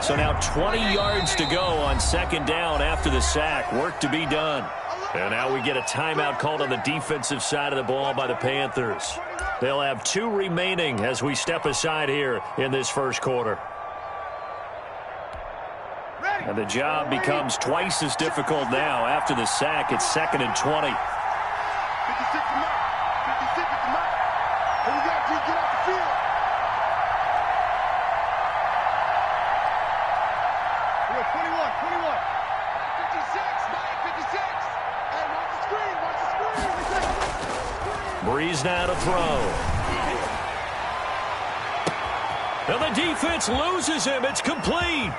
So now 20 yards to go on second down after the sack. Work to be done. And now we get a timeout called on the defensive side of the ball by the Panthers. They'll have 2 remaining as we step aside here in this first quarter. And the job becomes twice as difficult now after the sack. It's 2nd and 20. 56 to Matt. 56 to Matt. And we got to get off the field. We got 21. 56, Mike, 56. Hey, watch the screen. Breeze now to throw. And the defense loses him. It's complete.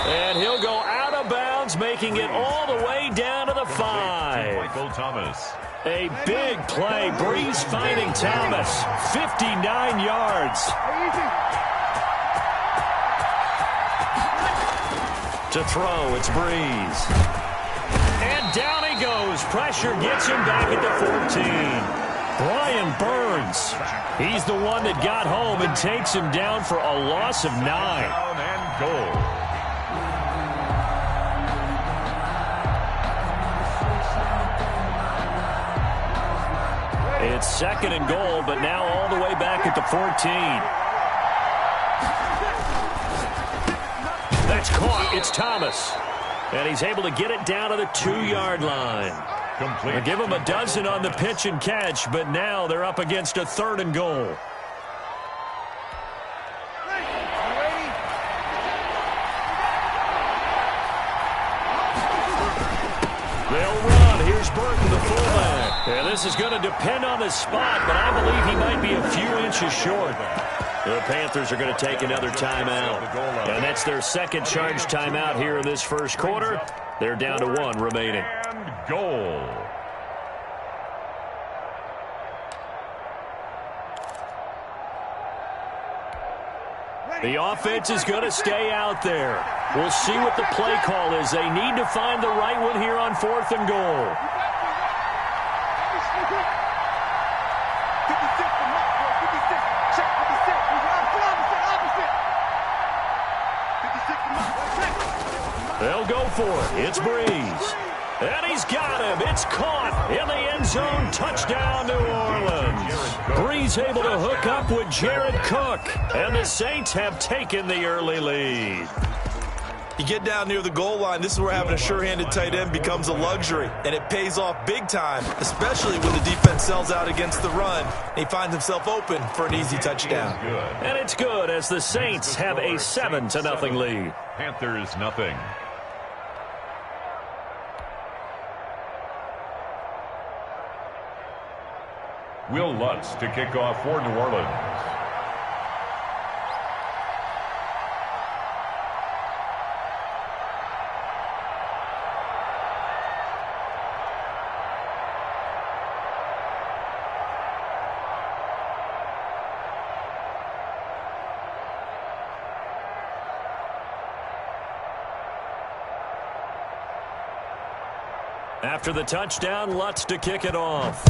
And he'll go out of bounds, making it all the way down to the 5. Michael Thomas. A big play. Breeze finding Thomas. 59 yards. To throw, it's Breeze. And down he goes. Pressure gets him back at the 14. Brian Burns. He's the one that got home and takes him down for a loss of 9. Down and goal. It's 2nd and goal, but now all the way back at the 14. That's caught. It's Thomas. And he's able to get it down to the 2-yard line. They give him a dozen on the pitch and catch, but now they're up against a 3rd and goal. They'll run. Here's Burton, the fullback. And this is going to depend on the spot, but I believe he might be a few inches short. The Panthers are going to take another timeout. And that's their 2nd charge timeout here in this first quarter. They're down to 1 remaining. And goal. The offense is going to stay out there. We'll see what the play call is. They need to find the right one here on 4th and goal. They'll go for it. It's Breeze. And he's got him. It's caught in the end zone. Touchdown, New Orleans. Breeze able to hook up with Jared Cook. And the Saints have taken the early lead. You get down near the goal line, this is where having a sure-handed tight end becomes a luxury, and it pays off big time, especially when the defense sells out against the run. He finds himself open for an easy touchdown. And it's good as the Saints have a 7-0 lead. Panthers nothing. Will Lutz to kick off for New Orleans. After the touchdown, Lutz to kick it off.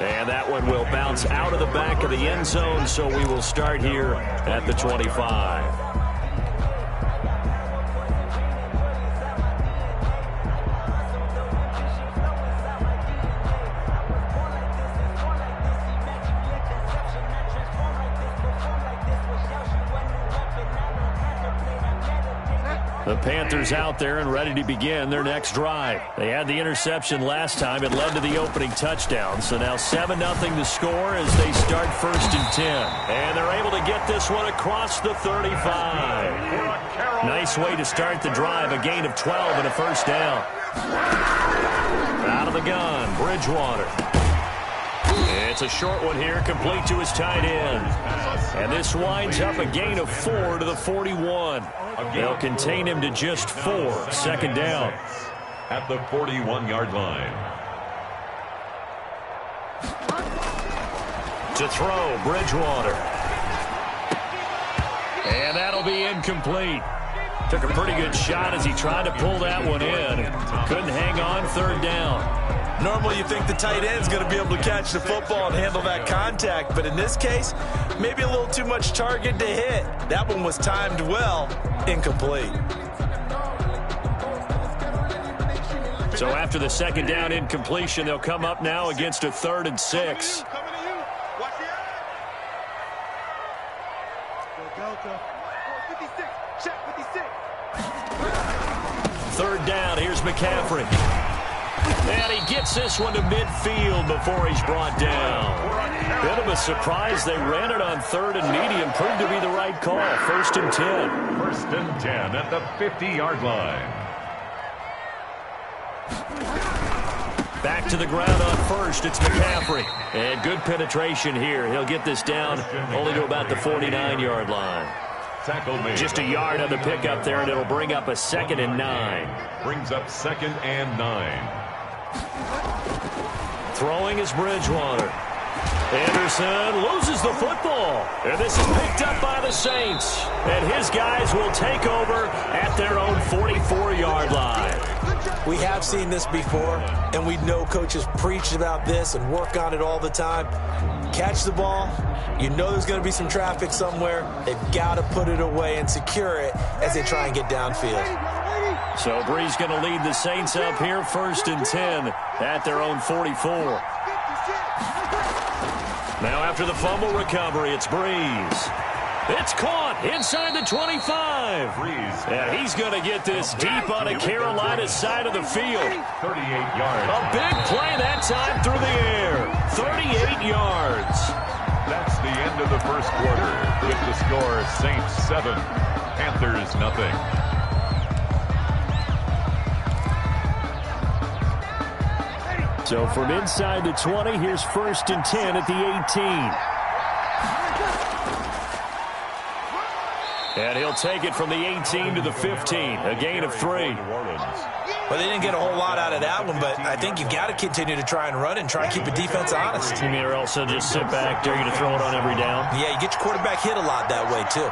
And that one will bounce out of the back of the end zone, so we will start here at the 25. The Panthers out there and ready to begin their next drive. They had the interception last time. It led to the opening touchdown. So now 7-0 to score as they start 1st and 10. And they're able to get this one across the 35. Nice way to start the drive. A gain of 12 and a first down. Out of the gun, Bridgewater. It's a short one here, complete to his tight end. And this winds up a gain of 4 to the 41. They'll contain him to just 4. 2nd down. At the 41-yard line. To throw, Bridgewater. And that'll be incomplete. Took a pretty good shot as he tried to pull that one in. Couldn't hang on, 3rd down. Normally you think the tight end's going to be able to catch the football and handle that contact, but in this case, maybe a little too much target to hit. That one was timed well, incomplete. So after the second down incompletion, they'll come up now against a 3rd and 6. Third down, here's McCaffrey. And he gets this one to midfield before he's brought down. Bit of a surprise. They ran it on 3rd and medium. Proved to be the right call. 1st and 10. 1st and 10 at the 50-yard line. Back to the ground on 1st. It's McCaffrey. And good penetration here. He'll get this down only to about the 49-yard line. Tackle made. Just a yard on the pickup there, and it'll bring up a 2nd and 9. Brings up 2nd and 9. Throwing is Bridgewater. Anderson loses the football. And this is picked up by the Saints. And his guys will take over at their own 44-yard line. We have seen this before, and we know coaches preach about this and work on it all the time. Catch the ball. You know there's going to be some traffic somewhere. They've got to put it away and secure it as they try and get downfield. So Brees going to lead the Saints up here, 1st and 10 at their own 44. Now after the fumble recovery, it's Brees. It's caught inside the 25. And he's going to get this deep on a Carolina side of the field. 38 yards. A big play that time through the air. 38 yards. That's the end of the first quarter. With the score, Saints 7, Panthers nothing. So from inside the 20, here's 1st and 10 at the 18. And he'll take it from the 18 to the 15, a gain of 3. Well, they didn't get a whole lot out of that one, but I think you've got to continue to try and run and try and keep the defense honest. You mean or also just sit back, dare you to throw it on every down? Yeah, you get your quarterback hit a lot that way, too.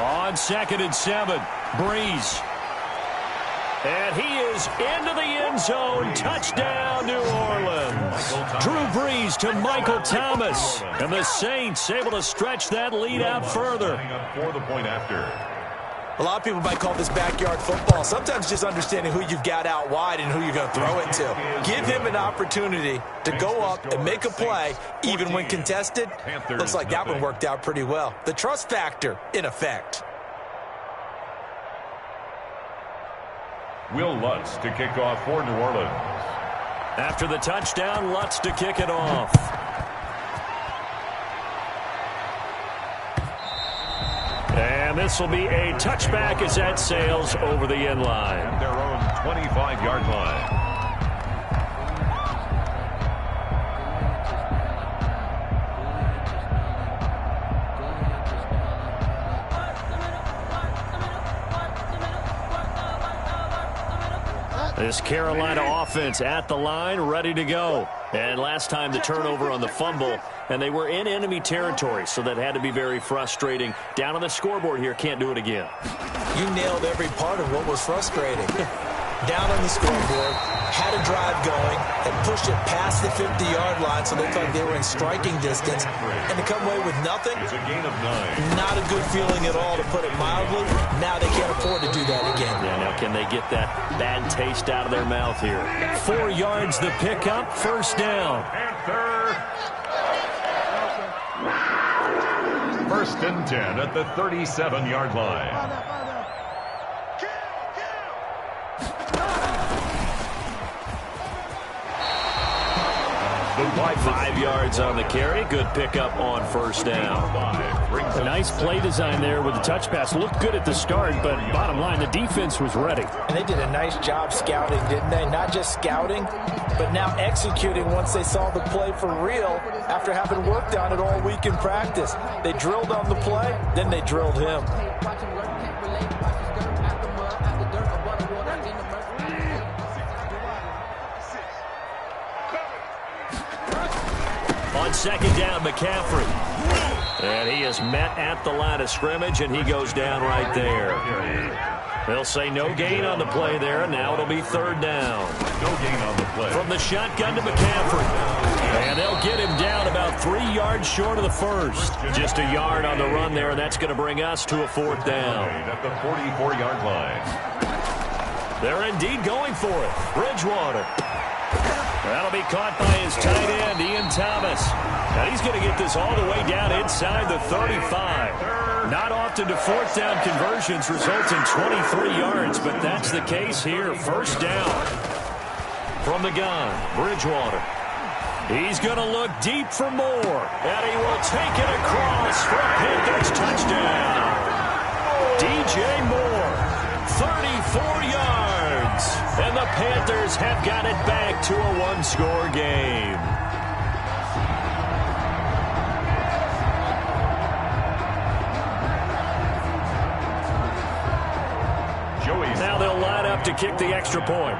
On 2nd and 7, Brees. And he is into the end zone. Touchdown, New Orleans. Drew Brees to Michael Thomas. And the Saints able to stretch that lead out further. For the point after. A lot of people might call this backyard football. Sometimes just understanding who you've got out wide and who you're going to throw it to. Give him an opportunity to go up and make a play, even when contested. Looks like that one worked out pretty well. The trust factor in effect. Will Lutz to kick off for New Orleans. After the touchdown, Lutz to kick it off. And this will be a touchback as that sails over the end line. At their own 25-yard line. This Carolina offense at the line, ready to go. And last time the turnover on the fumble, and they were in enemy territory, so that had to be very frustrating. Down on the scoreboard here, can't do it again. You nailed every part of what was frustrating. Down on the scoreboard, had a drive going, and pushed it past the 50-yard line so they looked like they were in striking distance. And to come away with nothing, It's a gain of 9. not a good feeling at all, to put it mildly. Now they can't afford to do that again. Yeah, now can they get that bad taste out of their mouth here? 4 yards the pickup, 1st down. Panther. 1st and 10 at the 37-yard line. By 5 yards on the carry. Good pickup on 1st down. A nice play design there with the touch pass. Looked good at the start, but bottom line, the defense was ready. And they did a nice job scouting, didn't they? Not just scouting, but now executing once they saw the play for real after having worked on it all week in practice. They drilled on the play, then they drilled him. On 2nd down, McCaffrey. And he is met at the line of scrimmage, and he goes down right there. They'll say no gain on the play there, and now it'll be third down. No gain on the play. From the shotgun to McCaffrey. And they'll get him down about 3 yards short of the first. Just a yard on the run there, and that's going to bring us to a fourth down. At the 44-yard line. They're indeed going for it. Bridgewater. That'll be caught by his tight end, Ian Thomas. And he's going to get this all the way down inside the 35. Not often do fourth down conversions result in 23 yards, but that's the case here. First down from the gun, Bridgewater. He's going to look deep for more, and he will take it across for a Panthers touchdown. DJ Moore, 34 yards, and the Panthers have got it back to a one-score game. Now they'll line up to kick the extra point.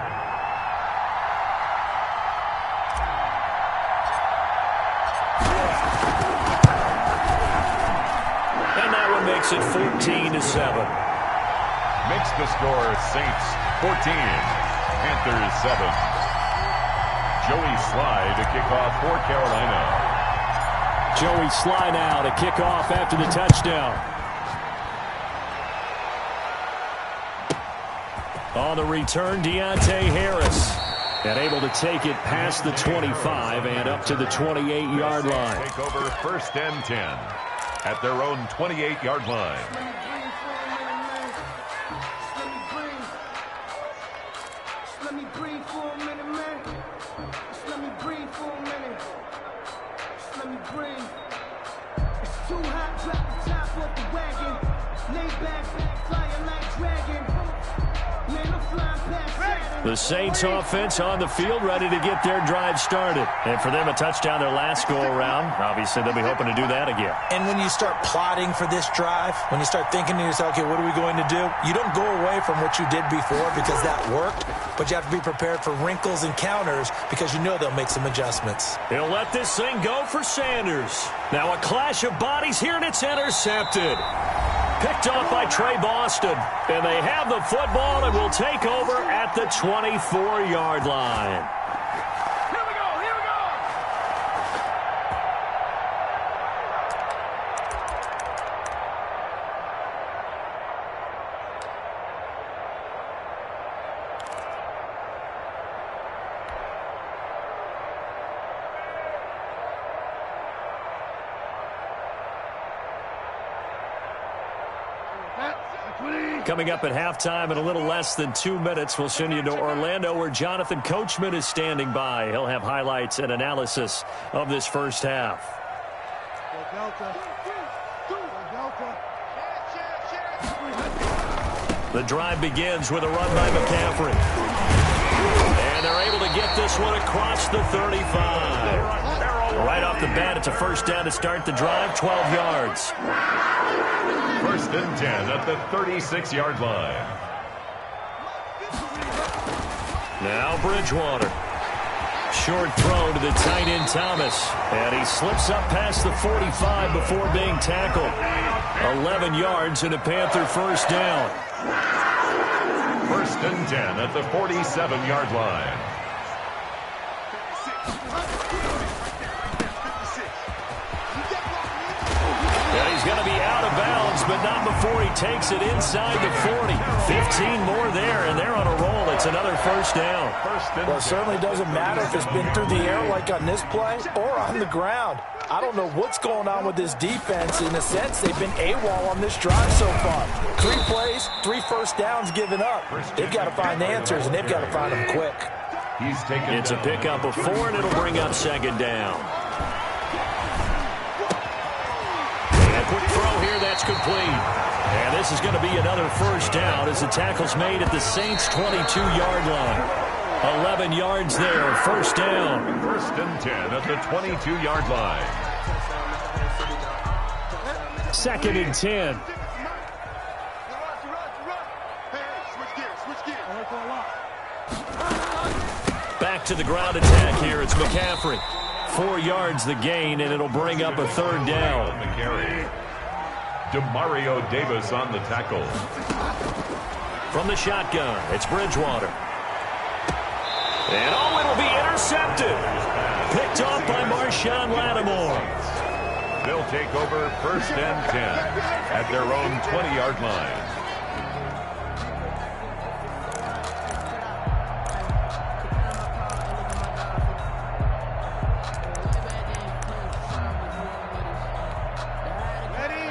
And that one makes it 14-7. Makes the score Saints 14, Panthers 7. Joey Sly to kick off for Carolina. Joey Sly now to kick off after the touchdown. On the return, Deontay Harris. And able to take it past the 25 and up to the 28-yard line. Take over first and 10 at their own 28-yard line. Let me breathe for a minute, man. Just let me breathe for a minute. Just let me breathe. It's too hot, drop the top off the wagon. Lay back, flying like dragon. Man, I'm flying past Saturn. The Saints offense on the field, ready to get their drive started. And for them, a touchdown their last go-around. Obviously, they'll be hoping to do that again. And when you start plotting for this drive, when you start thinking to yourself, okay, what are we going to do? You don't go away from what you did before because that worked, but you have to be prepared for wrinkles and counters because you know they'll make some adjustments. He'll let this thing go for Sanders. Now a clash of bodies here, and it's intercepted. Picked off by Trey Boston. And they have the football and will take over at the 24-yard line. Here we go, here we go. Coming up at halftime in a little less than 2 minutes, we'll send you to Orlando where Jonathan Coachman is standing by. He'll have highlights and analysis of this first half. The drive begins with a run by McCaffrey. And they're able to get this one across the 35. Right off the bat, it's a first down to start the drive, 12 yards. First and 10 at the 36-yard line. Now Bridgewater. Short throw to the tight end Thomas. And he slips up past the 45 before being tackled. 11 yards and a Panther first down. First and 10 at the 47-yard line. He's going to be out of bounds, but not before he takes it inside the 40. 15 more there, and they're on a roll. It's another first down. Well, it certainly doesn't matter if it's been through the air like on this play or on the ground. I don't know what's going on with this defense. In a sense, they've been AWOL on this drive so far. 3 plays, 3 first downs given up. They've got to find answers, and they've got to find them quick. It's a pickup of 4, and it'll bring up second down. Quick throw here, that's complete. And this is going to be another first down as the tackle's made at the Saints' 22-yard line. 11 yards there, first down. First and 10 at the 22-yard line. Second and 10. Back to the ground attack here, it's McCaffrey. 4 yards the gain, and it'll bring up a third down. On the carry. DeMario Davis on the tackle. From the shotgun, it's Bridgewater. And it'll be intercepted. Picked off by Marshawn Lattimore. They'll take over 1st and 10 at their own 20-yard line.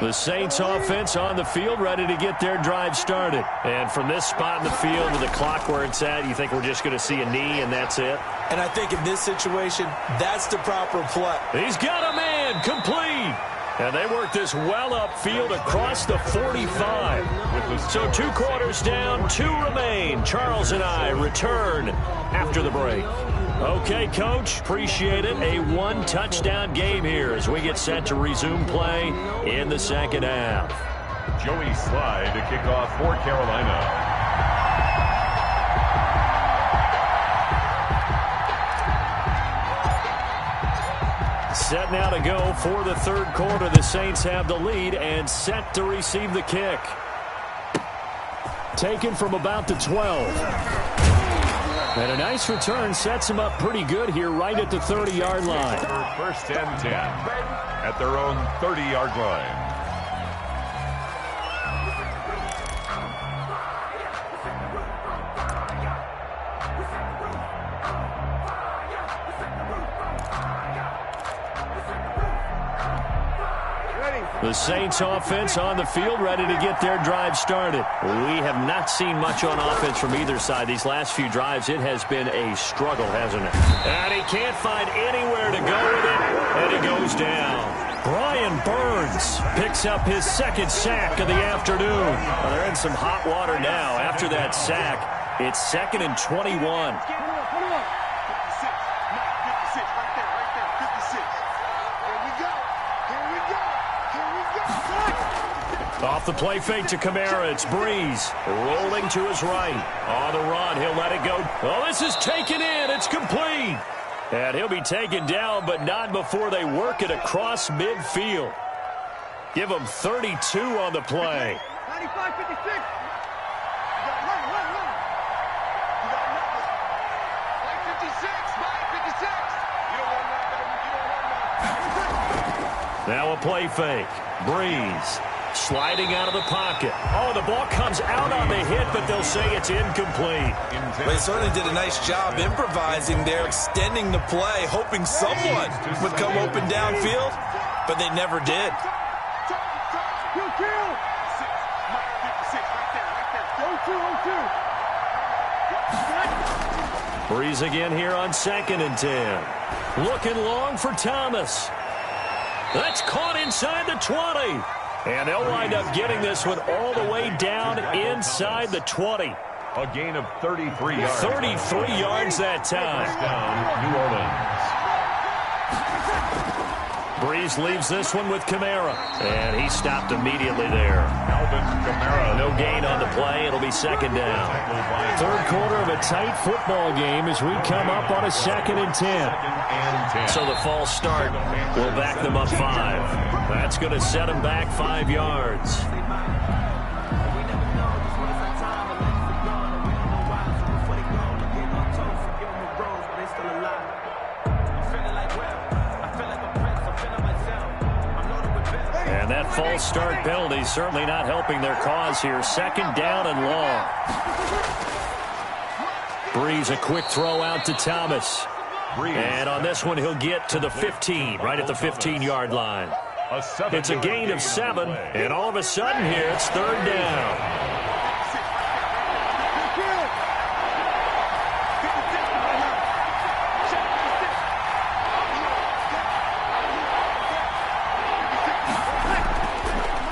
The Saints offense on the field, ready to get their drive started. And from this spot in the field with the clock where it's at, you think we're just going to see a knee and that's it? And I think in this situation, that's the proper play. He's got a man, complete. And they work this well upfield across the 45. So 2 quarters down, 2 remain. Charles and I return after the break. Okay, Coach, appreciate it. A 1-touchdown game here as we get set to resume play in the second half. Joey Slye to kick off for Carolina. Set now to go for the 3rd quarter. The Saints have the lead and set to receive the kick. Taken from about the 12. And a nice return sets them up pretty good here right at the 30-yard line. 1st and 10 at their own 30-yard line. The Saints offense on the field, ready to get their drive started. We have not seen much on offense from either side. These last few drives, it has been a struggle, hasn't it? And he can't find anywhere to go with it, and he goes down. Brian Burns picks up his 2nd sack of the afternoon. Well, they're in some hot water now. After that sack, it's 2nd and 21. Off the play fake to Kamara, it's Breeze rolling to his right. On the run, he'll let it go. Oh, this is taken in. It's complete. And he'll be taken down, but not before they work it across midfield. Give him 32 on the play. 95-56. Now a play fake. Breeze sliding out of the pocket. Oh, the ball comes out on the hit, but they'll say it's incomplete. They certainly did a nice job improvising there, extending the play, hoping someone would come open downfield, but they never did. Breeze again here on 2nd and 10. Looking long for Thomas. That's caught inside the 20. And they'll wind up getting this one all the way down inside the 20. A gain of 33 yards. 33 yards that time. Down, New Orleans. Breeze leaves this one with Kamara. And he stopped immediately there. Alvin Kamara. No gain on the play. It'll be 2nd down. 3rd quarter of a tight football game as we come up on a 2nd and 10. So the false start will back them up 5. That's going to set them back 5 yards. And that false start penalty certainly not helping their cause here. 2nd down and long. Breeze a quick throw out to Thomas. And on this one, he'll get to the 15, right at the 15-yard line. It's a gain of 7, and all of a sudden here, it's 3rd down.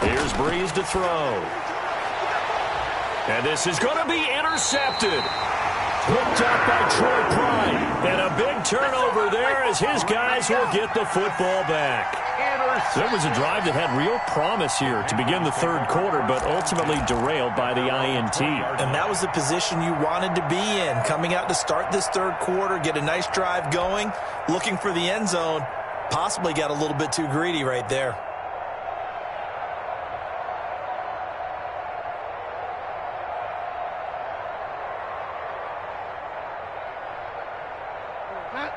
Here's Breeze to throw. And this is going to be intercepted. Picked up by Troy Pride. And a big turnover there as his guys will get the football back. It was a drive that had real promise here to begin the third quarter, but ultimately derailed by the INT. And that was the position you wanted to be in, coming out to start this third quarter, get a nice drive going, looking for the end zone, possibly got a little bit too greedy right there.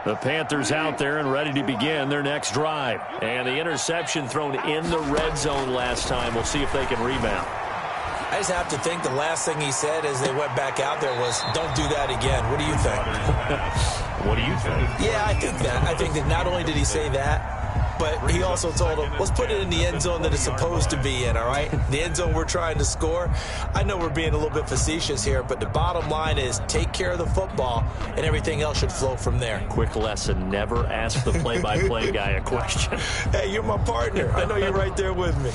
The Panthers out there and ready to begin their next drive. And the interception thrown in the red zone last time. We'll see if they can rebound. I just have to think the last thing he said as they went back out there was, don't do that again. What do you think? What do you think? Yeah, I think that. I think that not only did he say that, but he also told him, let's put it in the end zone that it's supposed to be in, all right? The end zone we're trying to score. I know we're being a little bit facetious here, but the bottom line is take care of the football, and everything else should flow from there. Quick lesson, never ask the play-by-play guy a question. Hey, you're my partner. I know you're right there with me.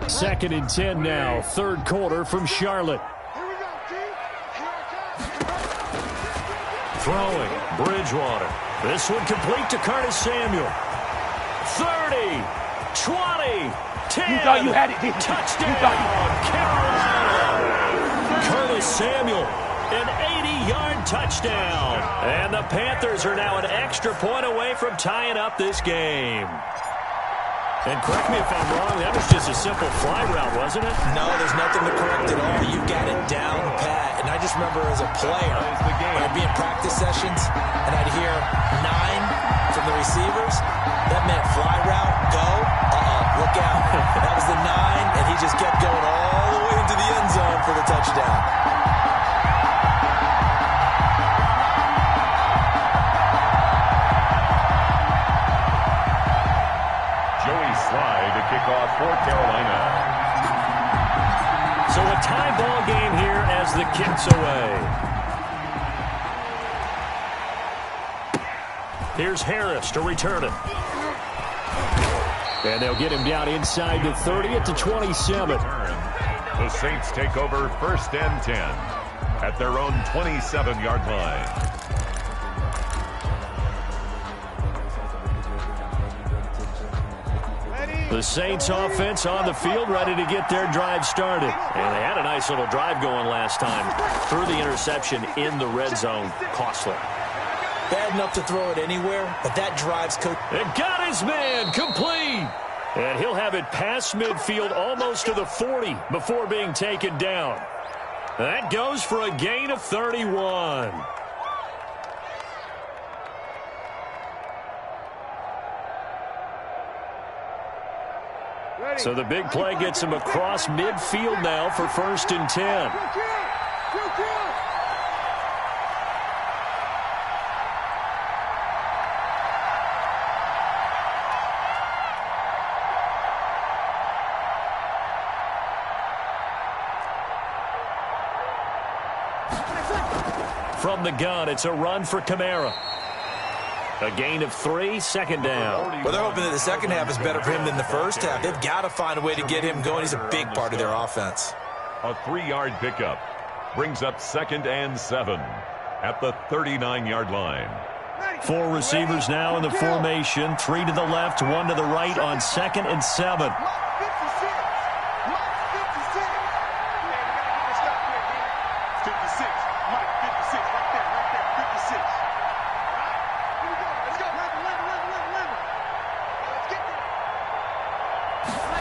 Second and 10 now, third quarter from Charlotte. Here we go, T. Here it comes. Throwing, Bridgewater. This one complete to Curtis Samuel. 30, 20, 10. You thought you had it, didn't you? Touchdown, You thought you Carolina. Curtis Samuel, an 80-yard touchdown. And the Panthers are now an extra point away from tying up this game. And correct me if I'm wrong, that was just a simple fly route, wasn't it? No, there's nothing to correct at all. You got it down pat. And I just remember as a player, when I'd be in practice sessions, and I'd hear 9 from the receivers, that meant fly route, go, look out. That was the 9, and he just kept going all the way into the end zone for the touchdown. Kickoff for Carolina. So a tie ball game here as the kick's away. Here's Harris to return it. And they'll get him down inside the 30 at the 27. The Saints take over first and 10 at their own 27-yard line. The Saints offense on the field, ready to get their drive started. And they had a nice little drive going last time. Threw the interception in the red zone. Costly. Bad enough to throw it anywhere, but that drive's It got his man complete. And he'll have it past midfield almost to the 40 before being taken down. That goes for a gain of 31. So the big play gets him across midfield now for first and 10. From the gun, it's a run for Kamara. A gain of 3, second down. Well, they're hoping that the second half is better for him than the first half. They've got to find a way to get him going. He's a big part of their offense. A 3-yard pickup brings up second and 7 at the 39-yard line. 4 receivers now in the formation. 3 to the left, 1 to the right on second and 7.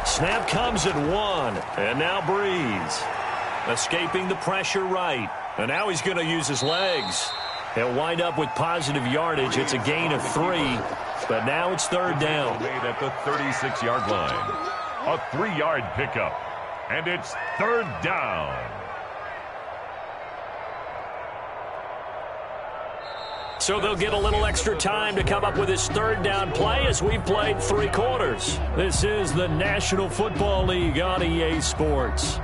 Snap comes at 1, and now Breeze. Escaping the pressure right. And now he's going to use his legs. He'll wind up with positive yardage. It's a gain of 3, but now it's third down. Made at the 36-yard line. A 3-yard pickup, and it's third down. So they'll get a little extra time to come up with his third down play as we've played 3 quarters. This is the National Football League on EA Sports.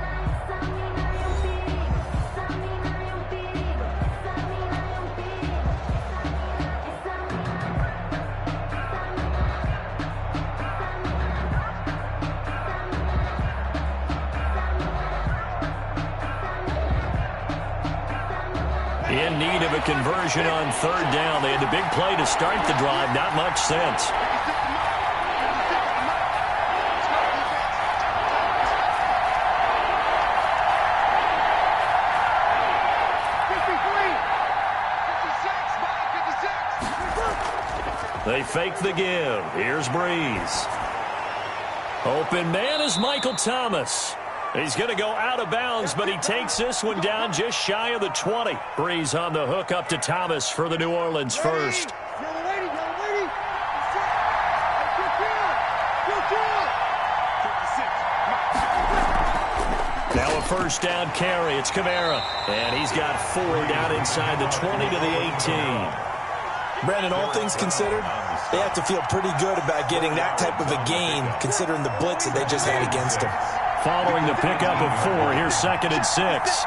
in need of a conversion on third down. They had the big play to start the drive. Not much sense. They fake the give. Here's Breeze. Open man is Michael Thomas. He's going to go out of bounds, but he takes this one down just shy of the 20. Breeze on the hook up to Thomas for the New Orleans first. Now a first down carry. It's Kamara. And he's got 4 down inside the 20 to the 18. Brandon, all things considered, they have to feel pretty good about getting that type of a gain, considering the blitz that they just had against them. Following the pickup of 4, here's 2nd and 6.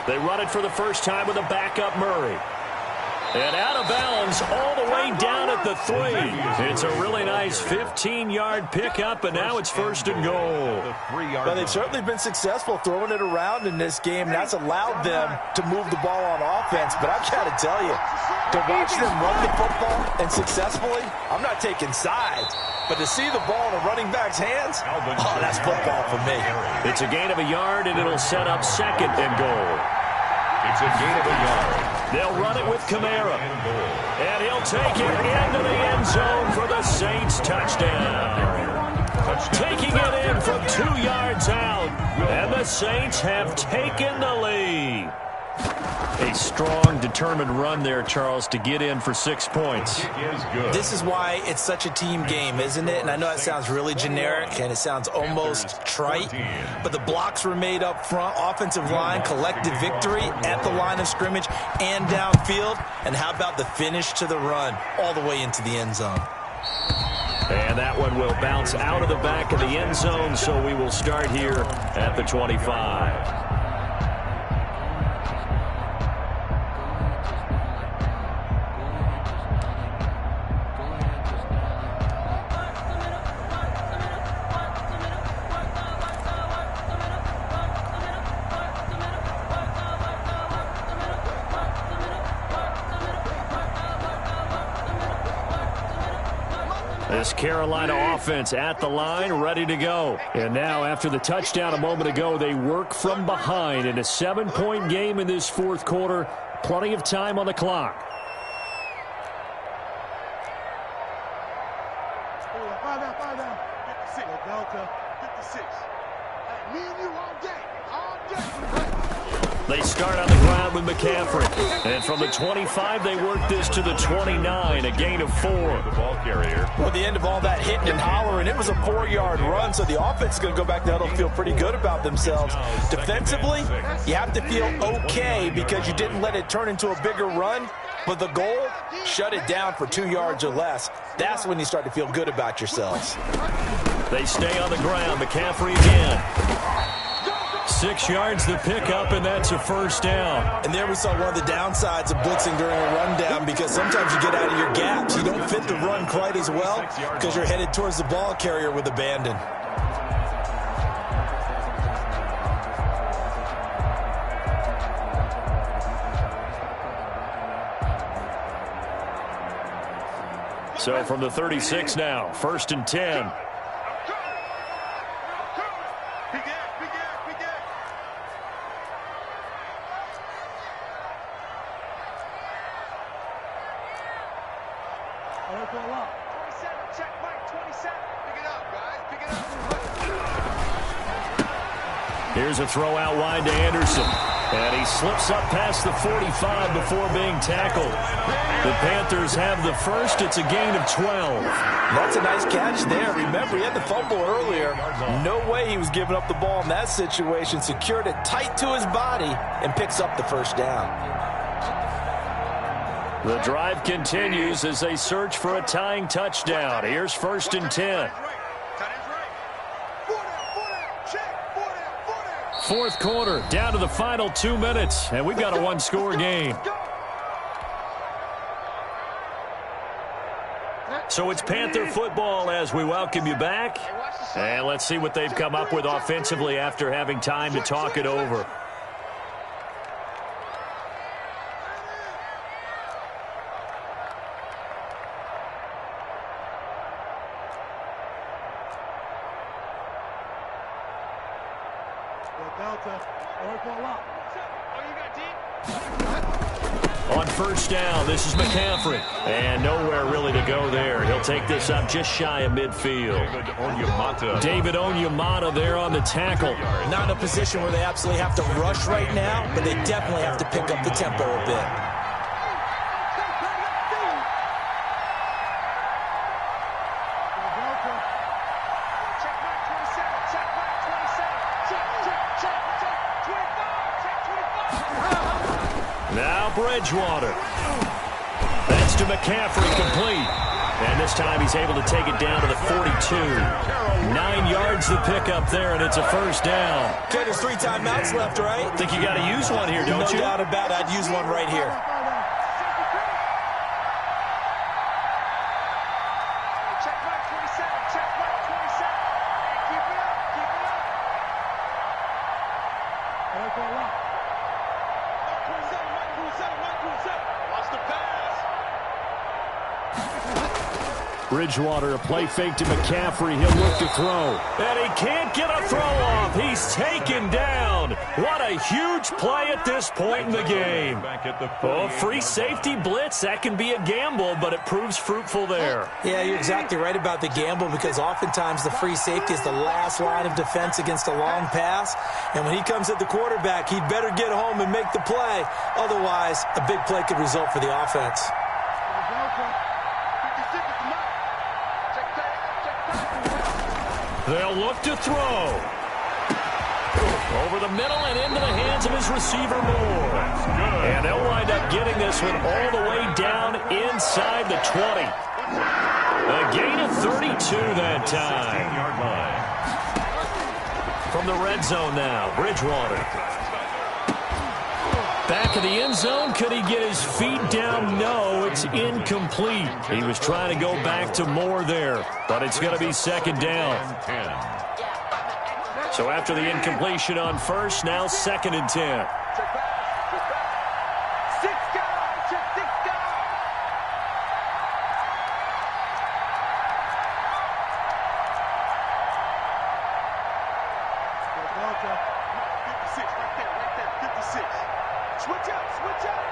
They run it for the first time with a backup Murray. And out of bounds all the way down at the 3. It's a really nice 15-yard pickup, and now it's 1st and goal. Well, they've certainly been successful throwing it around in this game, and that's allowed them to move the ball on offense. But I've got to tell you, to watch them run the football and successfully, I'm not taking sides. But to see the ball in a running back's hands, oh, that's football for me. It's a gain of a yard, and it'll set up 2nd and goal. It's a gain of a yard. They'll run it with Kamara. And he'll take it into the end zone for the Saints touchdown. Taking it in from 2 yards out. And the Saints have taken the lead. A strong, determined run there, Charles, to get in for 6 points. This is why it's such a team game, isn't it? And I know that sounds really generic and it sounds almost trite, but the blocks were made up front, offensive line, collective victory at the line of scrimmage and downfield. And how about the finish to the run all the way into the end zone? And that one will bounce out of the back of the end zone, so we will start here at the 25. This Carolina offense at the line, ready to go. And now, after the touchdown a moment ago, they work from behind in a 7-point game in this 4th quarter. Plenty of time on the clock. Five down. 56. Delta, 56. Me and you all day. They start on the ground with McCaffrey. And from the 25, they work this to the 29, a gain of 4. The ball carrier. Well, the end of all that hitting and hollering, it was a 4-yard run, so the offense is going to go back there and feel pretty good about themselves. Defensively, you have to feel okay because you didn't let it turn into a bigger run, but the goal, shut it down for 2 yards or less. That's when you start to feel good about yourselves. They stay on the ground. McCaffrey again. 6 yards the pickup, and that's a first down. And there we saw one of the downsides of blitzing during a rundown, because sometimes you get out of your gaps. You don't fit the run quite as well because you're headed towards the ball carrier with abandon. So from the 36 now, 1st and 10. Here's a throw out wide to Anderson. And he slips up past the 45 before being tackled. The Panthers have the first. It's a gain of 12. That's a nice catch there. Remember, he had the fumble earlier. No way he was giving up the ball in that situation. Secured it tight to his body and picks up the first down. The drive continues as they search for a tying touchdown. Here's 1st and 10. fourth quarter, down to the final 2 minutes, and we've got a one-score game. So it's Panther football as we welcome you back. And let's see what they've come up with offensively after having time to talk it over. On first down, this is McCaffrey. And nowhere really to go there. He'll take this up just shy of midfield. David Onyemata there on the tackle. Not in a position where they absolutely have to rush right now, but they definitely have to pick up the tempo a bit. Now Bridgewater. That's to McCaffrey, complete. And this time he's able to take it down to the 42. 9 yards the pickup there, and it's a first down. Okay, there's 3 timeouts left, right? Think you got to use one here, don't you? No doubt about it. I'd use one right here. Check back 27. Check back 27. Keep it up. Keep it up. Watch the pass. Bridgewater, a play fake to McCaffrey. He'll look to throw. And he can't get a throw off. He's taken down. What a huge play at this point in the game. Oh, free safety blitz. That can be a gamble, but it proves fruitful there. Yeah, you're exactly right about the gamble because oftentimes the free safety is the last line of defense against a long pass. And when he comes at the quarterback, he'd better get home and make the play. Otherwise, a big play could result for the offense. They'll look to throw. Over the middle and into the hands of his receiver, Moore. And they'll wind up getting this one all the way down inside the 20. A gain of 32 that time. From the red zone now, Bridgewater. Back of the end zone, could he get his feet down? No, it's incomplete. He was trying to go back to Moore there, but it's going to be second down. So after the incompletion on first, now second and 10. Switch up.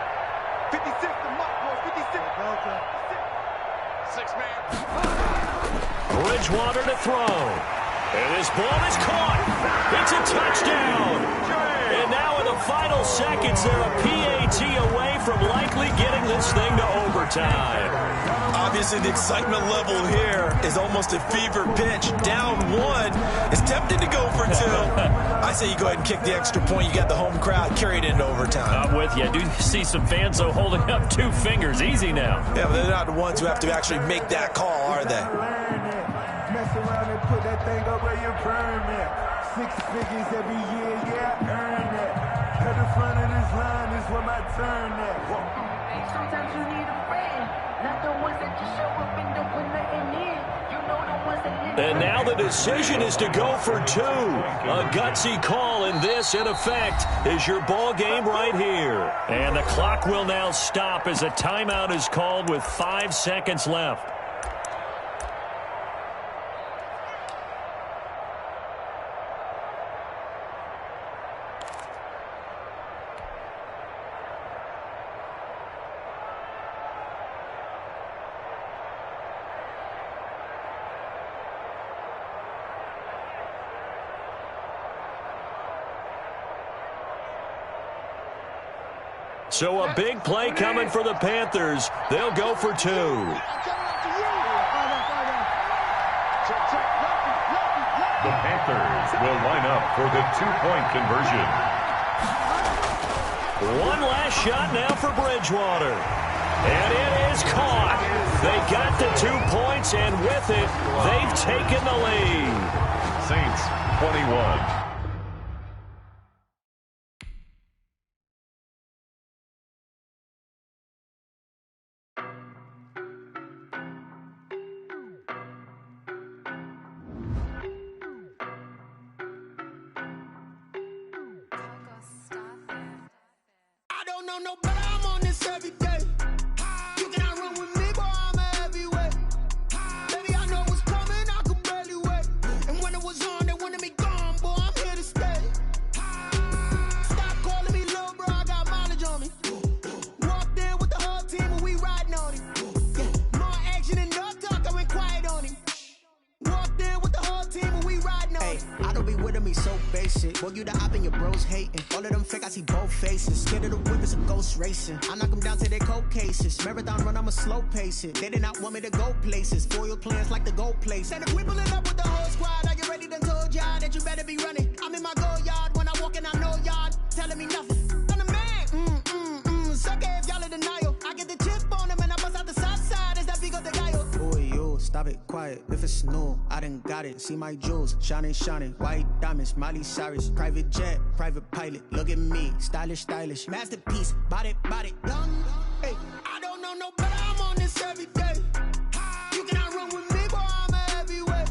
56 to Mark, boy. 56. 6 man. Bridgewater to throw. And this ball is caught. It's a touchdown. And now in the final seconds, they're a PAT away from likely getting this thing to overtime. Obviously, the excitement level here is almost a fever pitch. Down 1. It's tempting to go for 2. I say you go ahead and kick the extra point. You got the home crowd. Carry it into overtime. I'm with you. I do see some fans, though, holding up 2 fingers. Easy now. Yeah, but they're not the ones who have to actually make that call, are they? Mess around and put that thing up where you burn it. 6 figures every year, yeah, earn it. At the front of this line is where my turn at. Sometimes you need a friend, not the ones that just show up and don't put nothing in. You know the ones that live. And now the decision is to go for 2. A gutsy call, and this, in effect, is your ball game right here. And the clock will now stop as a timeout is called with 5 seconds left. So a big play coming for the Panthers. They'll go for 2. The Panthers will line up for the 2-point conversion. One last shot now for Bridgewater. And it is caught. They got the 2 points, and with it, they've taken the lead. Saints 21. don't know no better, I'm on this every day. You cannot run with me, boy, I'm a heavyweight. Baby, I know what's coming, I could barely wait. And when it was on, they wanted me gone, boy, I'm here to stay. Stop calling me little bro, I got mileage on me. Walked in with the whole team and we riding on him. Yeah, more action and no talk, I went quiet on him. Walked in with the whole team and we riding on him. I don't be with me so basic. Boy, you the op and your bros hating. All of them fake, I see both faces. Scared of the whip, it's a ghost racing. I knock them down to their cold cases. Marathon run, I'ma slow pace it. They did not want me to go places. Foil plans like the gold place. And if we pulling up with the whole squad, are you ready? Done told y'all that you better be running. I'm in my go yard. When I walk in, I know y'all telling me nothing. I'm the man. Sucker if y'all in denial. I get the chip on him and I bust out the south side. Is that Vigo de Gallo? Boy, you stop it, quiet. If it's new, I done got it. See my jewels, shining, shining. White diamonds, Miley Cyrus. Private jet, private pilot. Look at me, stylish, stylish. Masterpiece, body, young. Hey, I don't know no better. I'm on this every day. You cannot run with me, boy, I'm a heavyweight.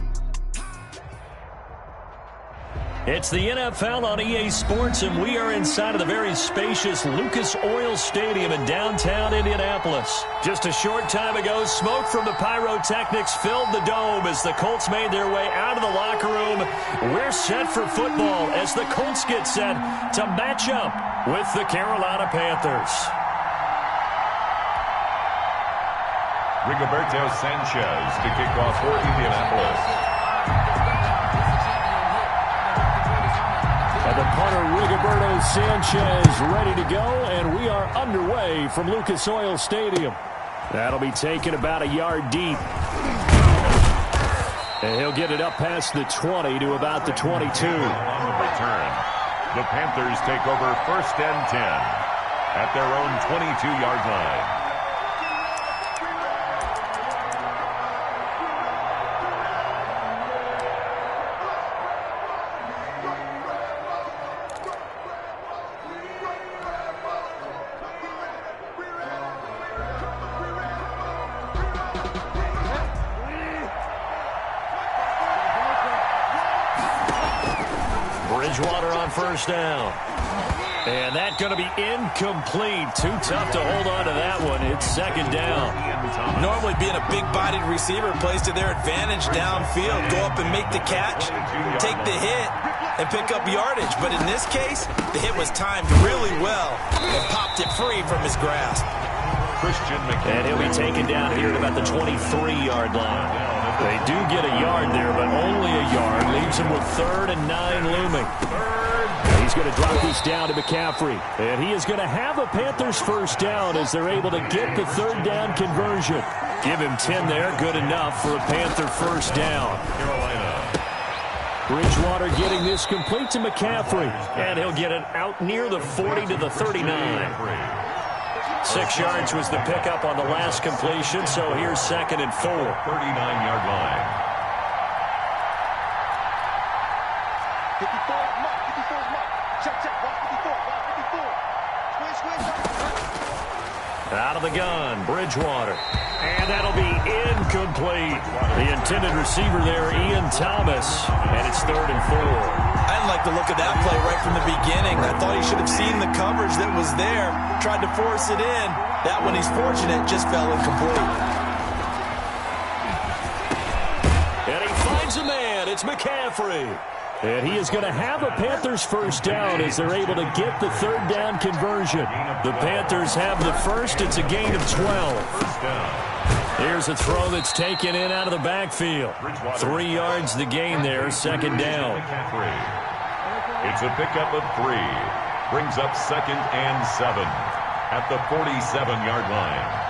It's the NFL on EA Sports, and we are inside of the very spacious Lucas Oil Stadium in downtown Indianapolis. Just a short time ago, smoke from the pyrotechnics filled the dome as the Colts made their way out of the locker room. We're set for football as the Colts get set to match up with the Carolina Panthers. Rigoberto Sanchez to kick off for Indianapolis. And the punter, Rigoberto Sanchez, ready to go, and we are underway from Lucas Oil Stadium. That'll be taken about a yard deep. And he'll get it up past the 20 to about the 22. On the return, the Panthers take over 1st and 10 at their own 22-yard line. Bridgewater on 1st down. And that's going to be incomplete. Too tough to hold on to that one. It's 2nd down. Normally being a big-bodied receiver plays to their advantage downfield. Go up and make the catch, take the hit, and pick up yardage. But in this case, the hit was timed really well and popped it free from his grasp. And he'll be taken down here at about the 23-yard line. They do get a yard there, but only a yard. Leaves him with 3rd and 9 looming. He's going to drop this down to McCaffrey. And he is going to have a Panthers 1st down as they're able to get the 3rd down conversion. Give him 10 there. Good enough for a Panther 1st down. Bridgewater getting this complete to McCaffrey. And he'll get it out near the 40 to the 39. 6 yards was the pickup on the last completion, so here's 2nd and 4. 39-yard line. 54, mark, 54 is mark. Check, watch 54, watch 54. Squeeze. Out of the gun, Bridgewater. And that'll be incomplete. The intended receiver there, Ian Thomas. And it's 3rd and 4. I didn't like the look of that play right from the beginning. I thought he should have seen the coverage that was there, tried to force it in. That one, he's fortunate, just fell incomplete. And he finds a man. It's McCaffrey. And he is going to have a Panthers 1st down as they're able to get the 3rd down conversion. The Panthers have the 1st. It's a gain of 12. Here's a throw that's taken in out of the backfield. 3 yards the gain there, 2nd down. It's a pickup of 3. Brings up 2nd and 7 at the 47-yard line.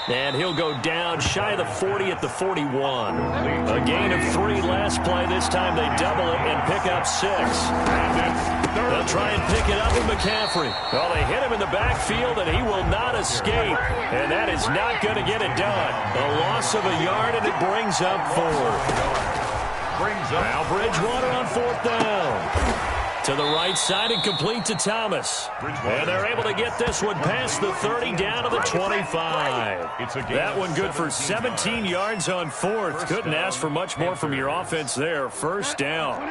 And he'll go down shy of the 40 at the 41. A gain of 3 last play. This time they double it and pick up 6. They'll try and pick it up with McCaffrey. Well, they hit him in the backfield, and he will not escape. And that is not going to get it done. A loss of a yard, and it brings up 4. Now Bridgewater on 4th down. To the right side and complete to Thomas. And they're able to get this one past the 30 down to the 25. That one good for 17 yards on fourth. Couldn't ask for much more from your offense there. First down.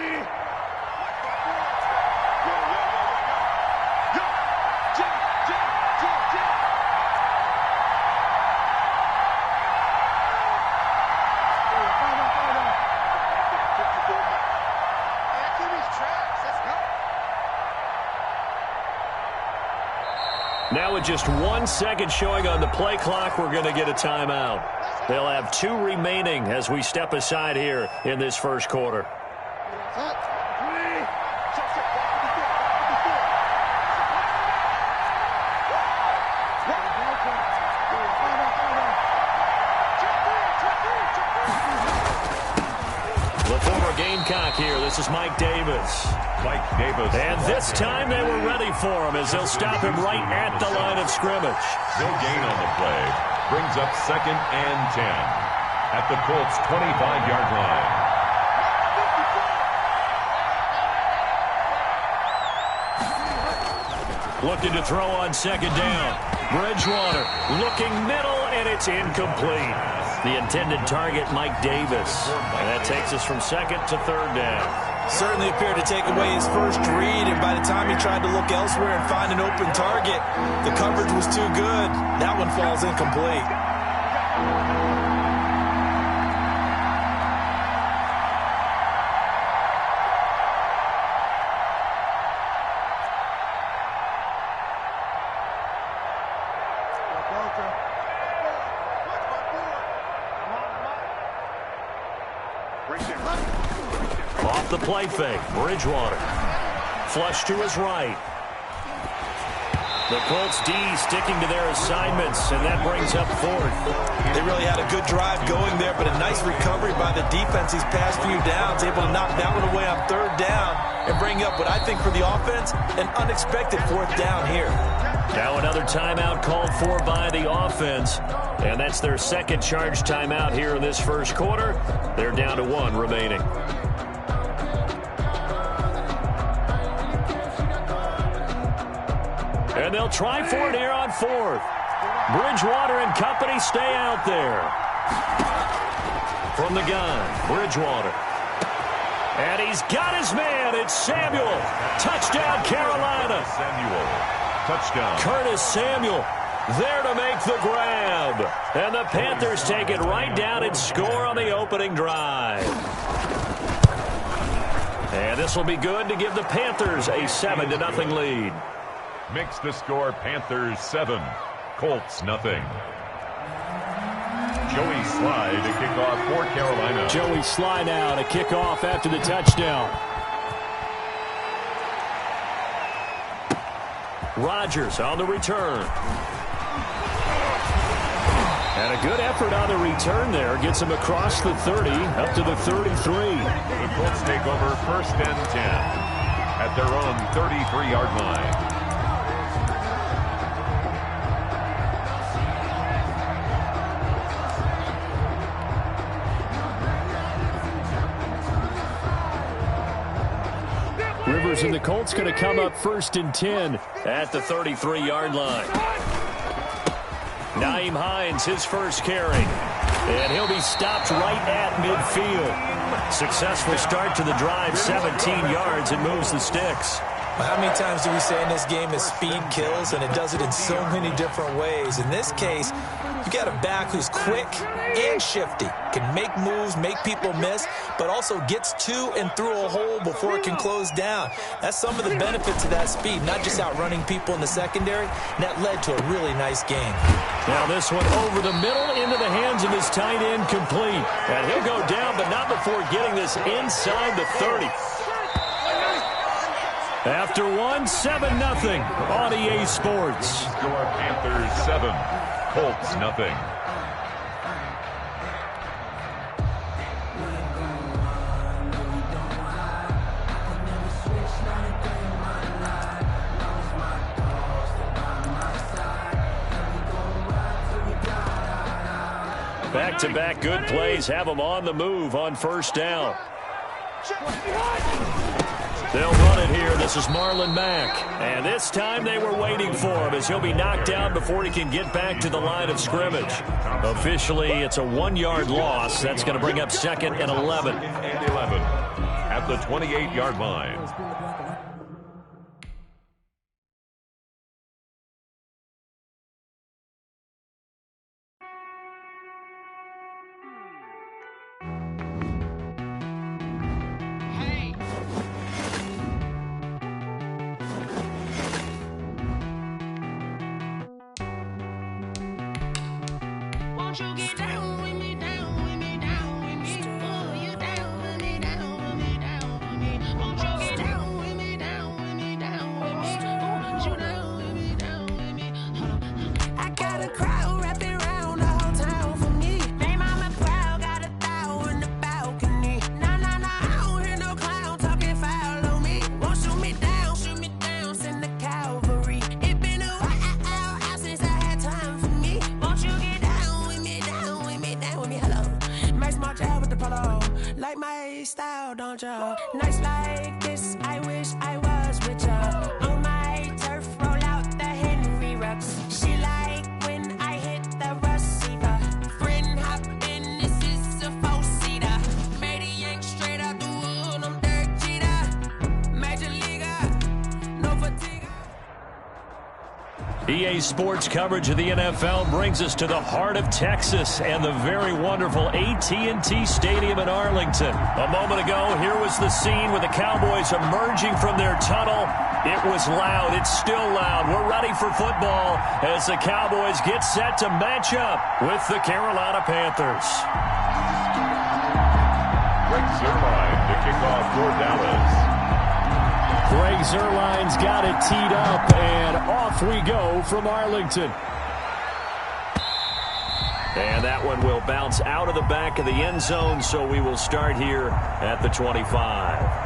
Now with just 1 second showing on the play clock, we're going to get a timeout. They'll have 2 remaining as we step aside here in this first quarter. The former Gamecock here. This is Mike Davis. And this time they were ready for him as they'll stop him right at the line of scrimmage. No gain on the play. Brings up 2nd and 10 at the Colts' 25-yard line. Looking to throw on 2nd down. Bridgewater looking middle, and it's incomplete. The intended target, Mike Davis. And that takes us from 2nd to 3rd down. Certainly appeared to take away his first read, and by the time he tried to look elsewhere and find an open target, the coverage was too good. That one falls incomplete. Off the play fake, Bridgewater. Flush to his right. The Colts D sticking to their assignments, and that brings up 4th. They really had a good drive going there, but a nice recovery by the defense these past few downs, able to knock that one away on 3rd down and bring up what I think for the offense, an unexpected 4th down here. Now another timeout called for by the offense, and that's their 2nd charge timeout here in this first quarter. They're down to 1 remaining. And they'll try for it here on 4th. Bridgewater and company stay out there. From the gun, Bridgewater. And he's got his man. It's Samuel. Touchdown, Carolina. Touchdown. Curtis Samuel there to make the grab. And the Panthers take it right down and score on the opening drive. And this will be good to give the Panthers a 7-0 lead. Makes the score Panthers 7, Colts nothing. Joey Sly to kick off for Carolina. Joey Sly now to kick off after the touchdown. Rodgers on the return. And a good effort on the return there. Gets him across the 30, up to the 33. The Colts take over 1st and 10 at their own 33-yard line. Rivers and the Colts going to come up 1st and 10 at the 33-yard line. Nyheim Hines, his first carry. And he'll be stopped right at midfield. Successful start to the drive, 17 yards, and moves the sticks. Well, how many times do we say in this game that speed kills, and it does it in so many different ways? In this case, you got a back who's quick and shifty, can make moves, make people miss, but also gets to and through a hole before it can close down. That's some of the benefits of that speed, not just outrunning people in the secondary, and that led to a really nice game. Now this one over the middle into the hands of his tight end, complete. And he'll go down, but not before getting this inside the 30. After 7-0 on EA Sports. Score Panthers 7, Colts nothing. Back-to-back good plays have them on the move on 1st down. They'll run it here. This is Marlon Mack. And this time they were waiting for him as he'll be knocked down before he can get back to the line of scrimmage. Officially, it's a 1-yard loss. That's going to bring up 2nd and 11. And 11 at the 28-yard line. Nights like this, I wish I was with ya. On my turf, roll out the Henry Rux. She like when I hit the receiver. Friend hop in, this is a 4-seater. Made a yank straight out the wood, I'm Derek Jeter. Major leaguer, no fatigue. EA Sports coverage of the NFL brings us to the heart of Texas and the very wonderful AT&T Stadium in Arlington. A moment ago, here was the scene with the Cowboys emerging from their tunnel. It was loud. It's still loud. We're ready for football as the Cowboys get set to match up with the Carolina Panthers. Greg Zuerlein to kick off for Dallas. Greg Zuerlein's got it teed up, and off we go from Arlington. And that one will bounce out of the back of the end zone, so we will start here at the 25.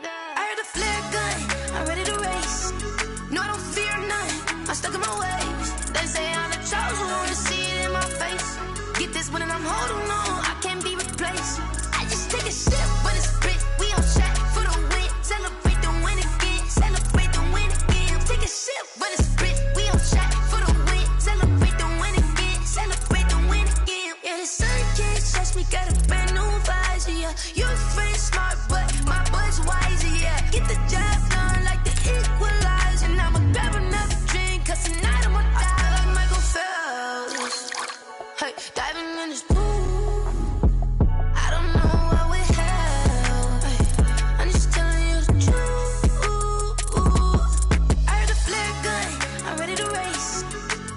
I heard the flare gun, I'm ready to race. No, I don't fear none, I'm stuck in my ways. They say I'm the chosen one, to see it in my face. Get this one and I'm holding on, I can't be replaced. I just take a sip, but it's spit. We on track for the win. Celebrate the win again, celebrate the win again. Take a sip, but it's spit. We on track for the win. Celebrate the win again, celebrate the win again. Yeah, the sun can't touch me, got a brand new visor, yeah. You friend smart, but my bud's wiser, yeah. Get the job done like the equalizer. And I'ma grab another drink, cause tonight I'ma die like Michael Phelps. Hey, diving in this pool, I don't know what would help. Hey, I'm just telling you the truth. I heard the flare gun, I'm ready to race.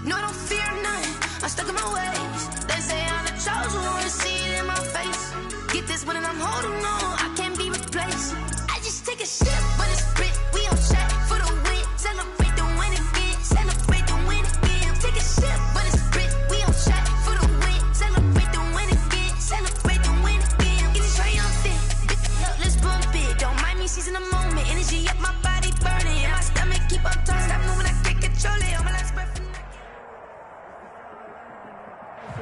No, I don't fear none, I'm stuck in my ways. They say I'm the chosen one, to see it in my face. Get this one and I'm holding on, I can't be replaced. I just take a sip, but it's spit. We on track for the win. Celebrate the win again, celebrate the win again. Take a sip, but it's spit. We on track for the win. Celebrate the win again, celebrate the win again. Get it triumphant, let's bump it. Don't mind me seizing the moment. Energy up, my body burning. And my stomach keep up turning. Stop moving, I can't control it. All my life's perfect.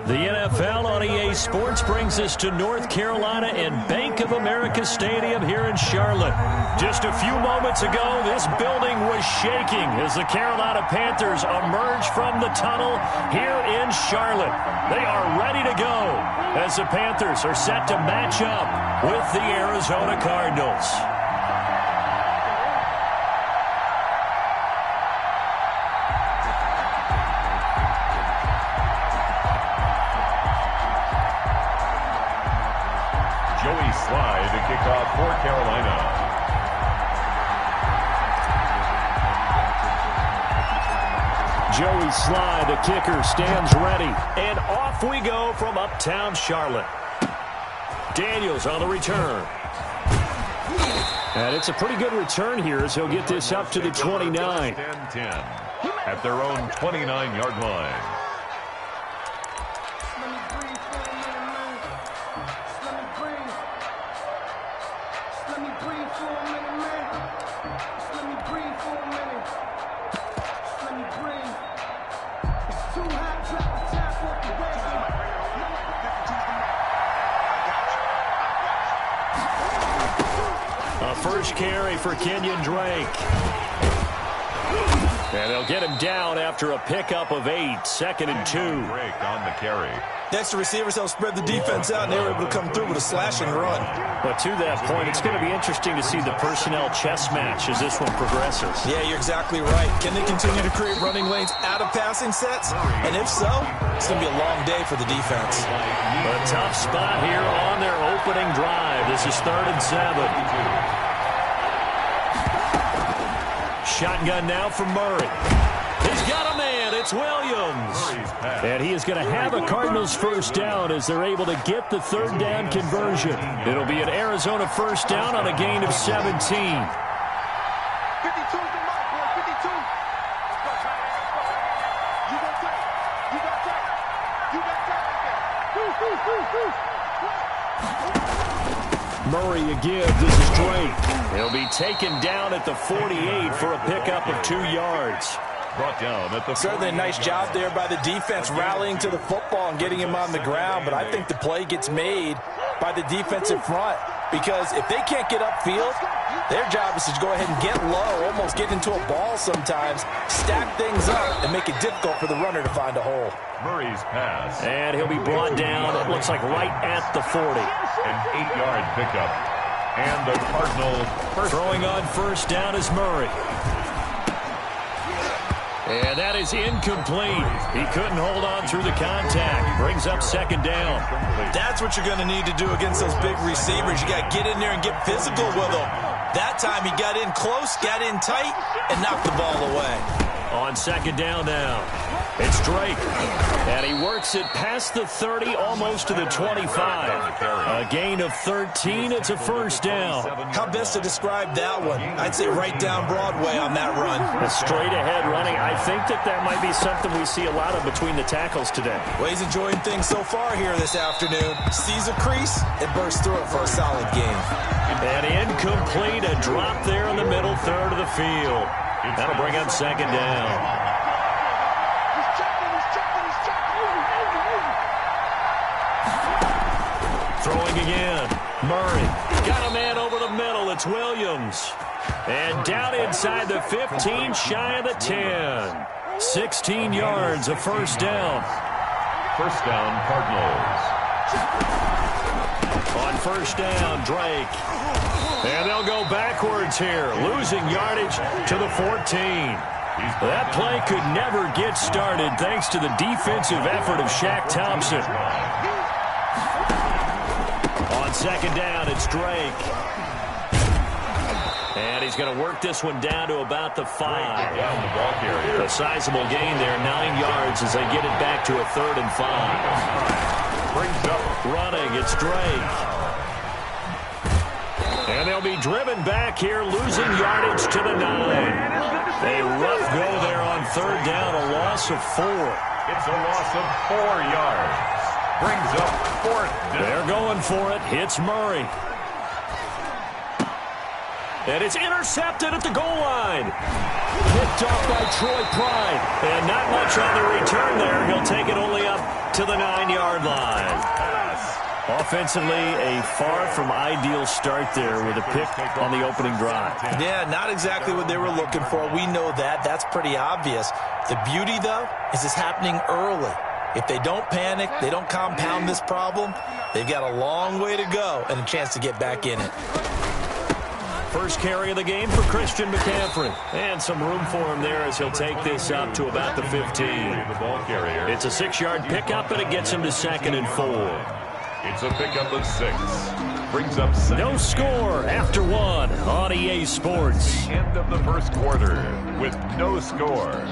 The NFL on EA Sports brings us to North Carolina and Bank of America Stadium here in Charlotte. Just a few moments ago, this building was shaking as the Carolina Panthers emerge from the tunnel here in Charlotte. They are ready to go as the Panthers are set to match up with the Arizona Cardinals. Slide to kick off for Carolina. Joey Sly, the kicker, stands ready. And off we go from uptown Charlotte. Daniels on the return. And it's a pretty good return here as he'll get this up to the 29. 10-10 at their own 29-yard line. First carry for Kenyon Drake. And they'll get him down after a pickup of 8, 2nd and 2. Drake on the carry. Next, the receivers help spread the defense out, and they were able to come through with a slash and run. But to that point, it's going to be interesting to see the personnel chess match as this one progresses. Yeah, you're exactly right. Can they continue to create running lanes out of passing sets? And if so, it's going to be a long day for the defense. A tough spot here on their opening drive. This is 3rd and 7. Shotgun now from Murray. He's got a man. It's Williams. And he is going to have a Cardinals first down as they're able to get the 3rd down conversion. It'll be an Arizona first down on a gain of 17. 52's the mark, boy. 52. You got that. You got that. You got that. Murray again. This is Drake. He'll be taken down at the 48 for a pickup of 2 yards. Brought down at the Certainly a nice job there by the defense rallying to the football and getting him on the ground, but I think the play gets made by the defensive front because if they can't get upfield, their job is to go ahead and get low, almost get into a ball sometimes, stack things up, and make it difficult for the runner to find a hole. Murray's pass. And he'll be brought down, it looks like right at the 40. An 8-yard pickup. And the Cardinals throwing on first down is Murray. And that is incomplete. He couldn't hold on through the contact. Brings up 2nd down. That's what you're going to need to do against those big receivers. You got to get in there and get physical with them. That time he got in close, got in tight, and knocked the ball away. On 2nd down now, it's Drake. And he works it past the 30, almost to the 25. A gain of 13. It's a first down. How best to describe that one? I'd say right down Broadway on that run. A straight ahead running. I think that might be something we see a lot of between the tackles today. Well, he's enjoying things so far here this afternoon. Sees a crease and bursts through it for a solid game. And incomplete. A drop there in the middle third of the field. That'll bring up 2nd down. Throwing again. Murray. Got a man over the middle. It's Williams. And down inside the 15, shy of the 10. 16 yards, a first down. First down, Cardinals. On first down, Drake. And they'll go backwards here, losing yardage to the 14. That play could never get started thanks to the defensive effort of Shaq Thompson. On 2nd down, it's Drake. And he's going to work this one down to about the 5. A sizable gain there, 9 yards as they get it back to a 3rd and 5. Brings up running, it's Drake. And they'll be driven back here, losing yardage to the 9. A rough go there on 3rd down, a loss of 4. It's a loss of 4 yards. Brings up 4th down. They're going for it. Hits Murray. And it's intercepted at the goal line. Picked off by Troy Pride. And not much on the return there. He'll take it only up to the 9-yard line. Offensively, a far from ideal start there with a pick on the opening drive. Yeah, not exactly what they were looking for. We know that. That's pretty obvious. The beauty, though, is it's happening early. If they don't panic, they don't compound this problem, they've got a long way to go and a chance to get back in it. First carry of the game for Christian McCaffrey. And some room for him there as he'll take this up to about the 15. It's a 6-yard pickup, and it gets him to 2nd and 4. It's a pickup of 6. Brings up 6. No score after 1 on EA Sports. End of the first quarter with no score.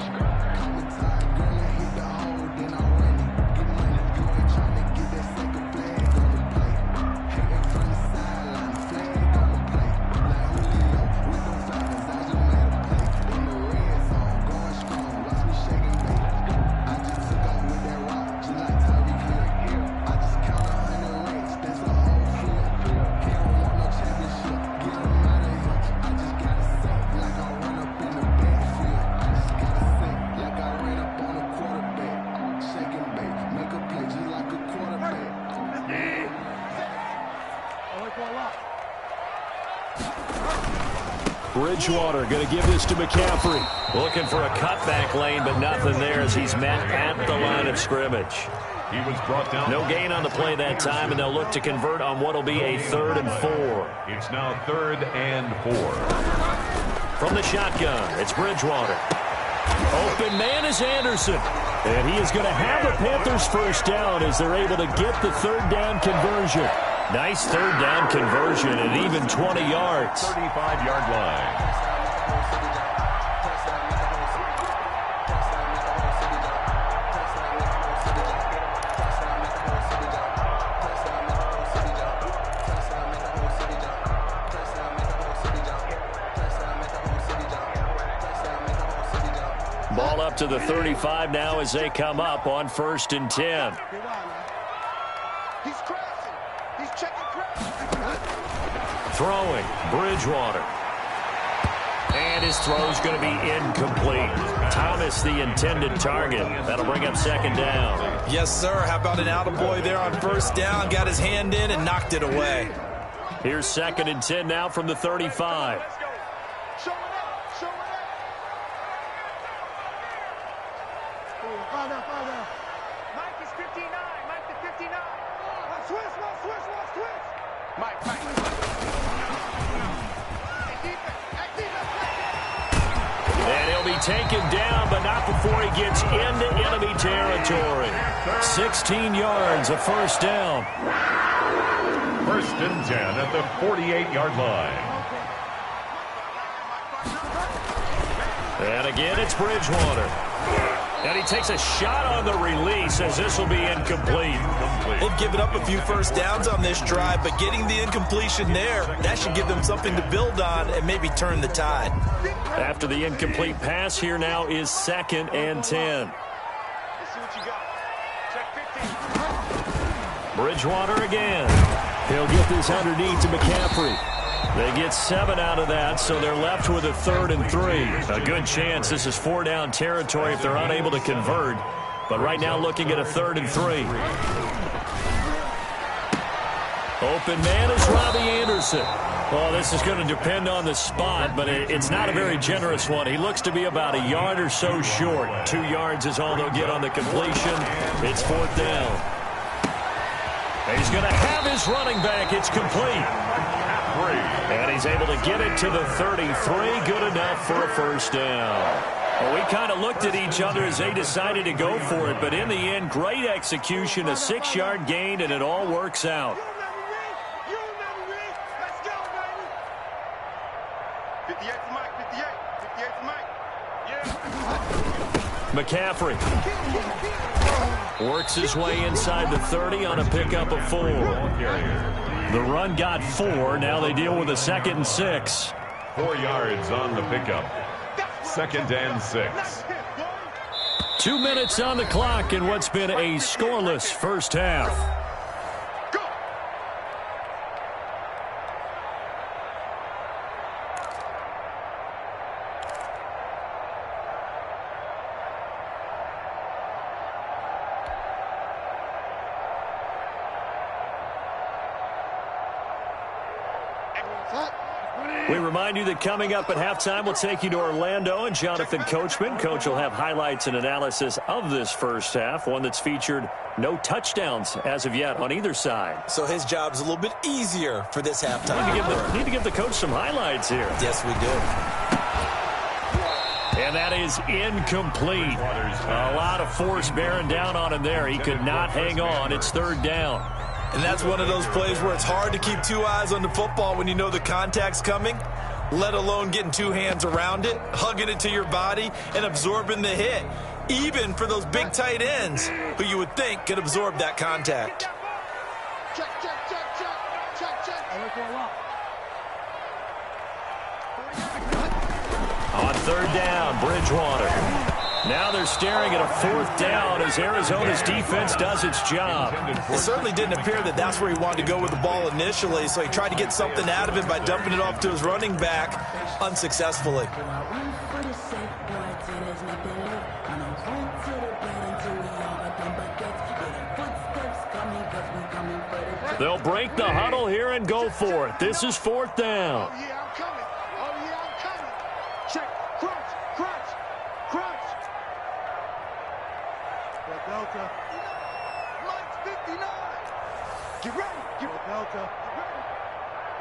Bridgewater going to give this to McCaffrey. Looking for a cutback lane, but nothing there as he's met at the line of scrimmage. He was brought down. No gain on the play that time, and they'll look to convert on what will be a 3rd and 4. It's now 3rd and 4. From the shotgun, it's Bridgewater. Open man is Anderson. And he is going to have the Panthers first down as they're able to get the 3rd down conversion. Nice 3rd down conversion and even 20 yards. 35-yard line. Ball up to the 35 now as they come up on 1st and 10. He's crashing. He's checking crash. Throwing, Bridgewater. And his throw's going to be incomplete. Thomas, the intended target. That'll bring up 2nd down. Yes, sir. How about an attaboy there on 1st down? Got his hand in and knocked it away. Here's 2nd and 10 now from the 35. Show it up. Show it up. Mike is 59. Mike the 59. Switch. Mike. And he'll be taken down, but not before he gets into enemy territory. 16 yards, a 1st down. 1st and 10 at the 48-yard line. And again, it's Bridgewater. And he takes a shot on the release as this will be incomplete. They've given up a few 1st downs on this drive, but getting the incompletion there, that should give them something to build on and maybe turn the tide. After the incomplete pass, here now is 2nd and 10. Let's see what you got. Check 15. Bridgewater again. He'll get this underneath to McCaffrey. They get 7 out of that, so they're left with a 3rd and 3. A good chance this is 4-down territory if they're unable to convert. But right now looking at a 3rd and 3. Open man is Robbie Anderson. Well, this is going to depend on the spot, but it's not a very generous one. He looks to be about a yard or so short. 2 yards is all they'll get on the completion. It's 4th down. He's going to have his running back. It's complete. And he's able to get it to the 33. Good enough for a 1st down. Well, we kind of looked at each other as they decided to go for it. But in the end, great execution, a 6-yard gain, and it all works out. You remember me. Let's go, baby. 58 to Mike. 58. 58 to Mike. Yeah. McCaffrey works his way inside the 30 on a pickup of 4. The run got 4. Now they deal with a 2nd and 6. 4 yards on the pickup. 2nd and 6. 2 minutes on the clock in what's been a scoreless first half. We remind you that coming up at halftime, we'll take you to Orlando and Jonathan Coachman. Coach will have highlights and analysis of this first half, one that's featured no touchdowns as of yet on either side. So his job's a little bit easier for this halftime. Need to give the coach some highlights here. Yes, we do. And that is incomplete. A lot of force bearing down on him there. He could not hang on. It's 3rd down. And that's one of those plays where it's hard to keep 2 eyes on the football when you know the contact's coming, let alone getting 2 hands around it, hugging it to your body, and absorbing the hit, even for those big tight ends who you would think could absorb that contact. Check. On 3rd down, Bridgewater. Now they're staring at a 4th down as Arizona's defense does its job. It certainly didn't appear that that's where he wanted to go with the ball initially, so he tried to get something out of it by dumping it off to his running back unsuccessfully. They'll break the huddle here and go for it. This is 4th down. Oh, yeah, I'm coming. Oh, yeah, I'm coming. Check. Crunch, crunch, crunch. Delta. Mike's 59. Get ready. Get Delta. ready.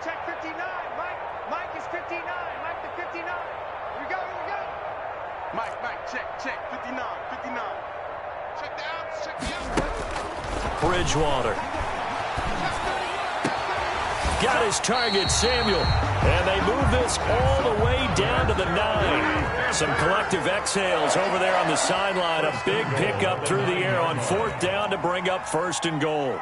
Check 59. Mike is 59. Mike the 59. Here we go. Mike, check. 59. Check the outs. Bridgewater. Got his target, Samuel. And they move this all the way down to the 9. Some collective exhales over there on the sideline. A big pickup through the air on 4th down to bring up 1st and goal.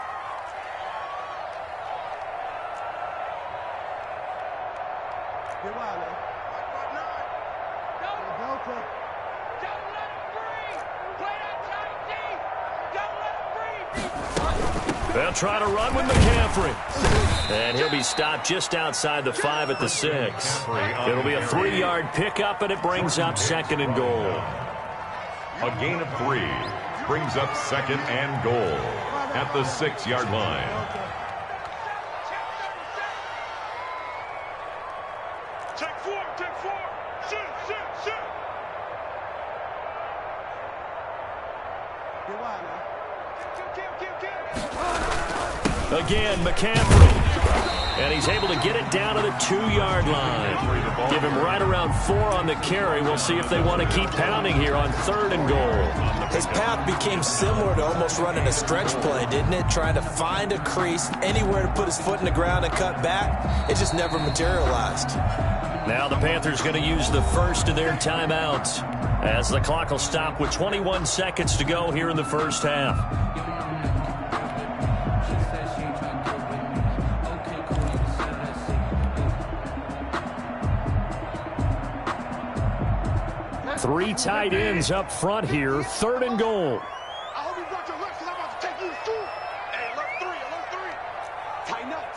They'll try to run with McCaffrey. And he'll be stopped just outside the 5 at the 6. It'll be a 3-yard pickup, and it brings up 2nd and goal. A gain of 3 brings up 2nd and goal at the 6-yard line. Check 4. Shoot. Again, McCaffrey. And he's able to get it down to the 2-yard line. Give him right around 4 on the carry. We'll see if they want to keep pounding here on 3rd and goal. His path became similar to almost running a stretch play, didn't it? Trying to find a crease, anywhere to put his foot in the ground and cut back. It just never materialized. Now the Panthers going to use the first of their timeouts as the clock will stop with 21 seconds to go here in the first half. Three tight ends up front here. 3rd and goal. I hope you brought your left because I'm about to take you to school. Hey, left 3. Tighten up.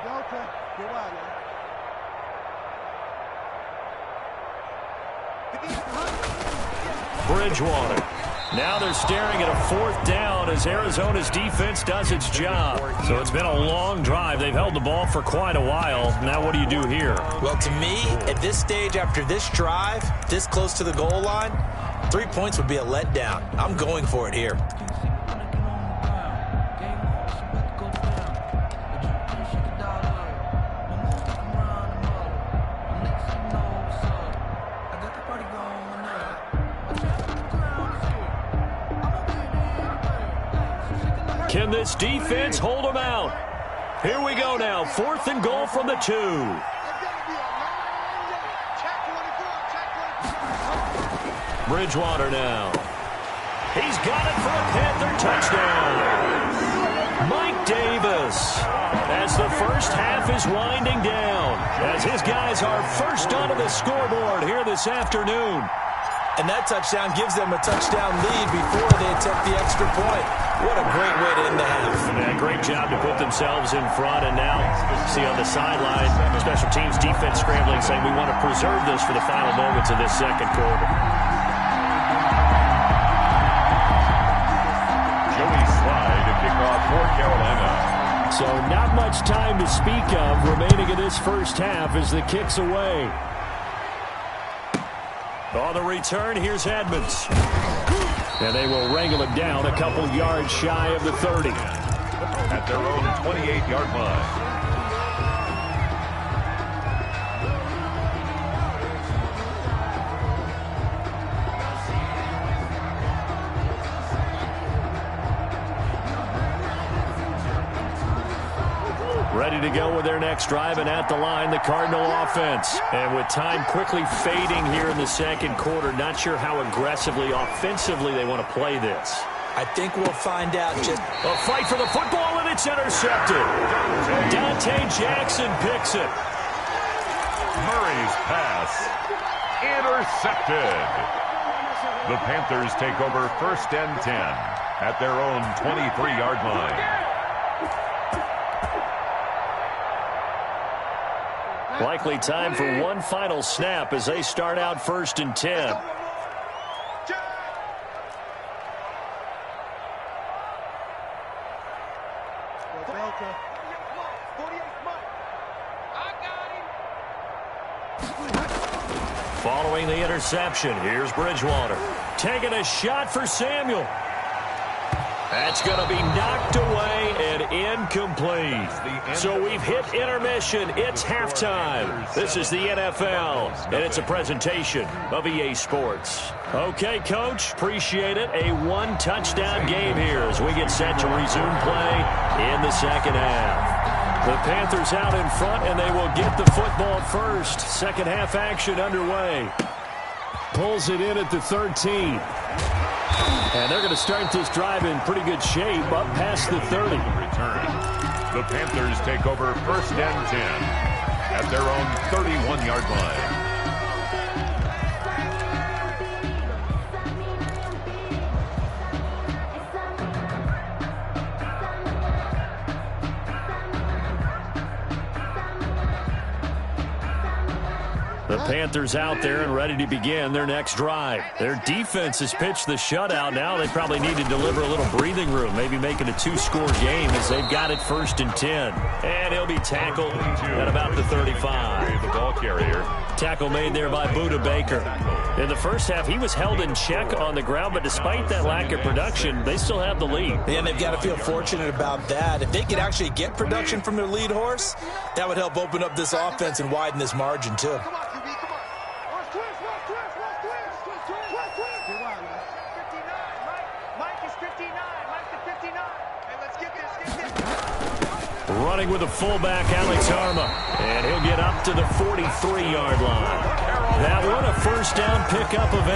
Delta. Bridgewater. Now they're staring at a 4th down as Arizona's defense does its job. So it's been a long drive. They've held the ball for quite a while. Now what do you do here? Well, to me, at this stage, after this drive, this close to the goal line, 3 points would be a letdown. I'm going for it here. Can this defense hold them out? Here we go now. 4th and goal from the 2. Bridgewater now. He's got it for a Panther touchdown. Mike Davis as the first half is winding down as his guys are first onto the scoreboard here this afternoon. And that touchdown gives them a touchdown lead before they attempt the extra point. What a great way to end the half. Yeah, great job to put themselves in front. And now, see on the sideline, special teams defense scrambling, saying we want to preserve this for the final moments of this 2nd quarter. Joey Slye to kick off for Carolina. So not much time to speak of remaining in this first half as the kick's away. On the return, here's Edmonds. And they will wrangle it down a couple yards shy of the 30. At their own 28-yard line. Ready to go with their next drive, and at the line, the Cardinal offense. And with time quickly fading here in the 2nd quarter, not sure how aggressively, offensively they want to play this. I think we'll find out just... A fight for the football, and it's intercepted. Dante Jackson picks it. Murray's pass. Intercepted. The Panthers take over 1st and 10 at their own 23-yard line. Likely time for one final snap as they start out 1st and 10. Following the interception, here's Bridgewater. Taking a shot for Samuel. That's going to be knocked away and incomplete. So we've hit intermission. It's halftime. This is the NFL, and it's a presentation of EA Sports. Okay, Coach, appreciate it. A one-touchdown game here as we get set to resume play in the second half. The Panthers out in front, and they will get the football first. Second half action underway. Pulls it in at the 13. And they're going to start this drive in pretty good shape up past the 30. Return. The Panthers take over 1st and 10 at their own 31-yard line. The Panthers out there and ready to begin their next drive. Their defense has pitched the shutout. Now they probably need to deliver a little breathing room, maybe make it a 2-score game as they've got it 1st and 10. And he'll be tackled at about the 35. The ball carrier. Tackle made there by Buda Baker. In the first half, he was held in check on the ground, but despite that lack of production, they still have the lead. And they've got to feel fortunate about that. If they could actually get production from their lead horse, that would help open up this offense and widen this margin, too. Running with a fullback, Alex Arma. And he'll get up to the 43-yard line. That one, a first down pickup of 8.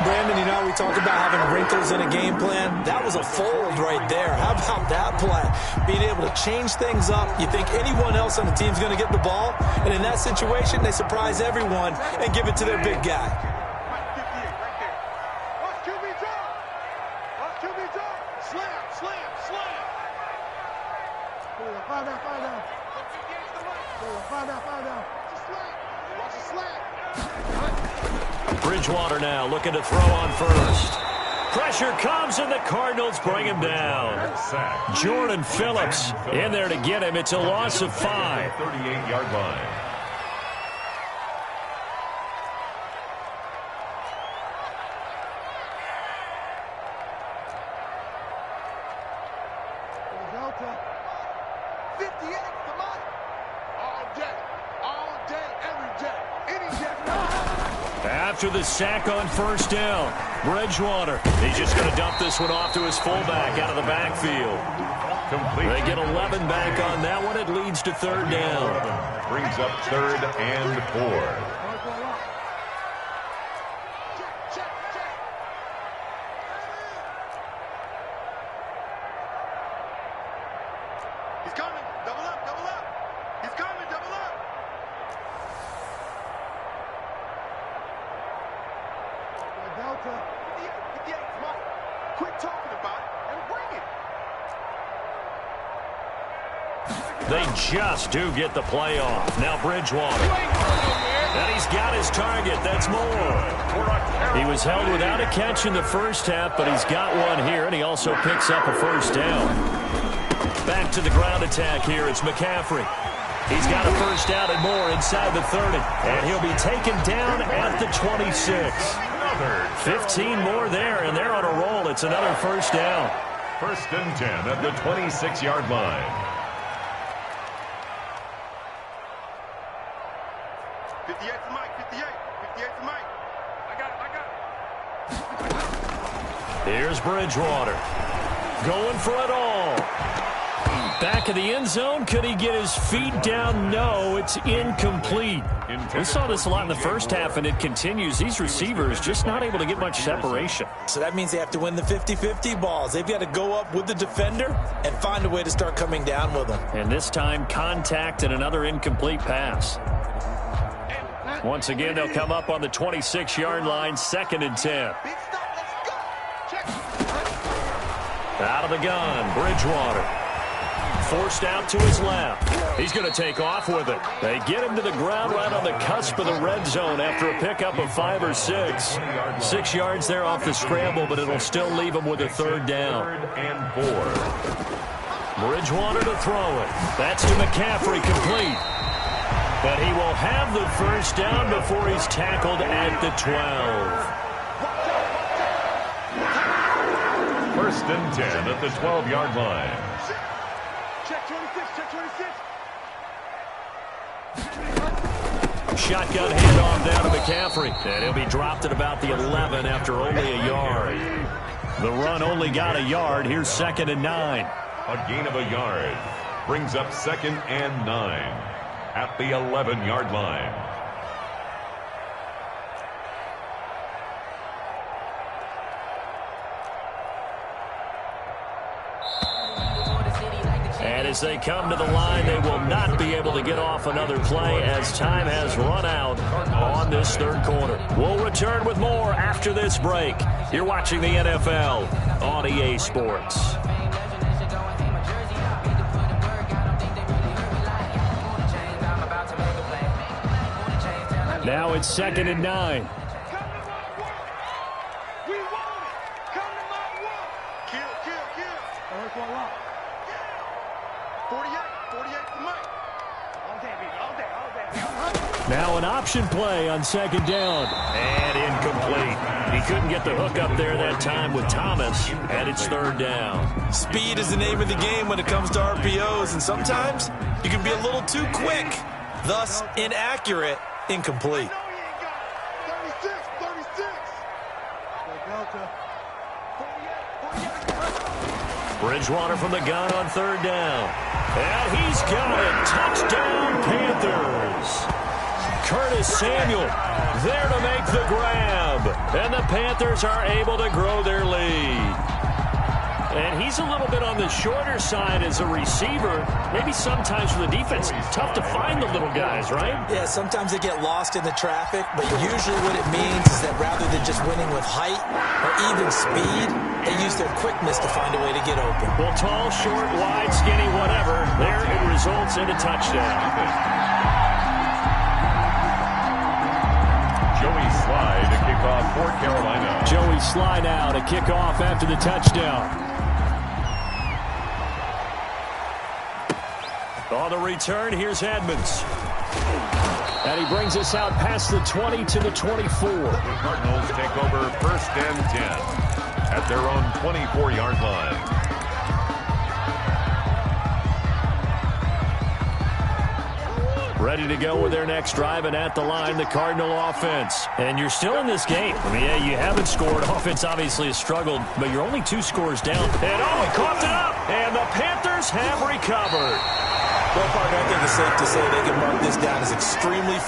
Brandon, you know, we talked about having wrinkles in a game plan. That was a fold right there. How about that play? Being able to change things up. You think anyone else on the team's going to get the ball? And in that situation, they surprise everyone and give it to their big guy. Bridgewater now looking to throw on first. Pressure comes and the Cardinals bring him down. Jordan Phillips in there to get him. It's a loss of 5. 38-yard line. After the sack on first down, Bridgewater. He's just going to dump this one off to his fullback out of the backfield. Complete. They get 11 back on that one. It leads to 3rd down. Brings up 3rd and 4. He's coming. Double up, double up. He's coming, double up. Delta. 58, come on. Quit talking about it and bring it. They just do get the play off. Now Bridgewater. And he's got his target. That's more. He was held without a catch in the first half, but he's got one here, and he also picks up a first down. Back to the ground attack here. It's McCaffrey. He's got a first down and more inside the 30. And he'll be taken down at the 26. 15 more there, and they're on a roll. It's another first down. 1st and 10 at the 26-yard line. 58 to Mike, 58. 58 to Mike. I got it. Here's Bridgewater. Going for it all. Back of the end zone. Could he get his feet down? No, it's incomplete. We saw this a lot in the first half, and it continues. These receivers just not able to get much separation. So that means they have to win the 50-50 balls. They've got to go up with the defender and find a way to start coming down with them. And this time, contact and another incomplete pass. Once again, they'll come up on the 26-yard line, 2nd and 10. Out of the gun, Bridgewater. Forced out to his left. He's going to take off with it. They get him to the ground right on the cusp of the red zone after a pickup of 5 or 6. 6 yards there off the scramble, but it'll still leave him with a 3rd down. 3rd and 4. Bridgewater to throw it. That's to McCaffrey, complete. But he will have the first down before he's tackled at the 12. First and 10 at the 12-yard line. Check 26, check 26. Shotgun handoff down to McCaffrey. And he'll be dropped at about the 11 after only a yard. The run only got a yard. Here's 2nd and 9. A gain of a yard. Brings up 2nd and 9 at the 11-yard line. And as they come to the line, they will not be able to get off another play as time has run out on this third quarter. We'll return with more after this break. You're watching the NFL on EA Sports. Now it's 2nd and 9. Come to my work. We want it. Come to my work. Kill. 48 for Mike. All day, baby. All day. Now an option play on 2nd down. And incomplete. He couldn't get the hook up there that time with Thomas, and it's 3rd down. Speed is the name of the game when it comes to RPOs, and sometimes you can be a little too quick, thus inaccurate, incomplete. No, he ain't got it. 36. Delta. 48. Bridgewater from the gun on 3rd down. And he's got it. Touchdown, Panthers. Curtis Samuel there to make the grab. And the Panthers are able to grow their lead. And he's a little bit on the shorter side as a receiver. Maybe sometimes for the defense, it's tough to find the little guys, right? Yeah, sometimes they get lost in the traffic, but usually what it means is that rather than just winning with height or even speed, they use their quickness to find a way to get open. Well, tall, short, wide, skinny, whatever, there it results in a touchdown. Joey Slye to kick off for Carolina. Joey Slye now to kick off after the touchdown. On the return, here's Edmonds. And he brings us out past the 20 to the 24. The Cardinals take over 1st and 10 at their own 24-yard line. Ready to go with their next drive, and at the line, the Cardinal offense. And you're still in this game. I mean, yeah, you haven't scored. Offense obviously has struggled, but you're only 2 scores down. And oh, he coughed it up! And the Panthers have recovered. Well, partner, I think it's safe to say they can mark this down as extremely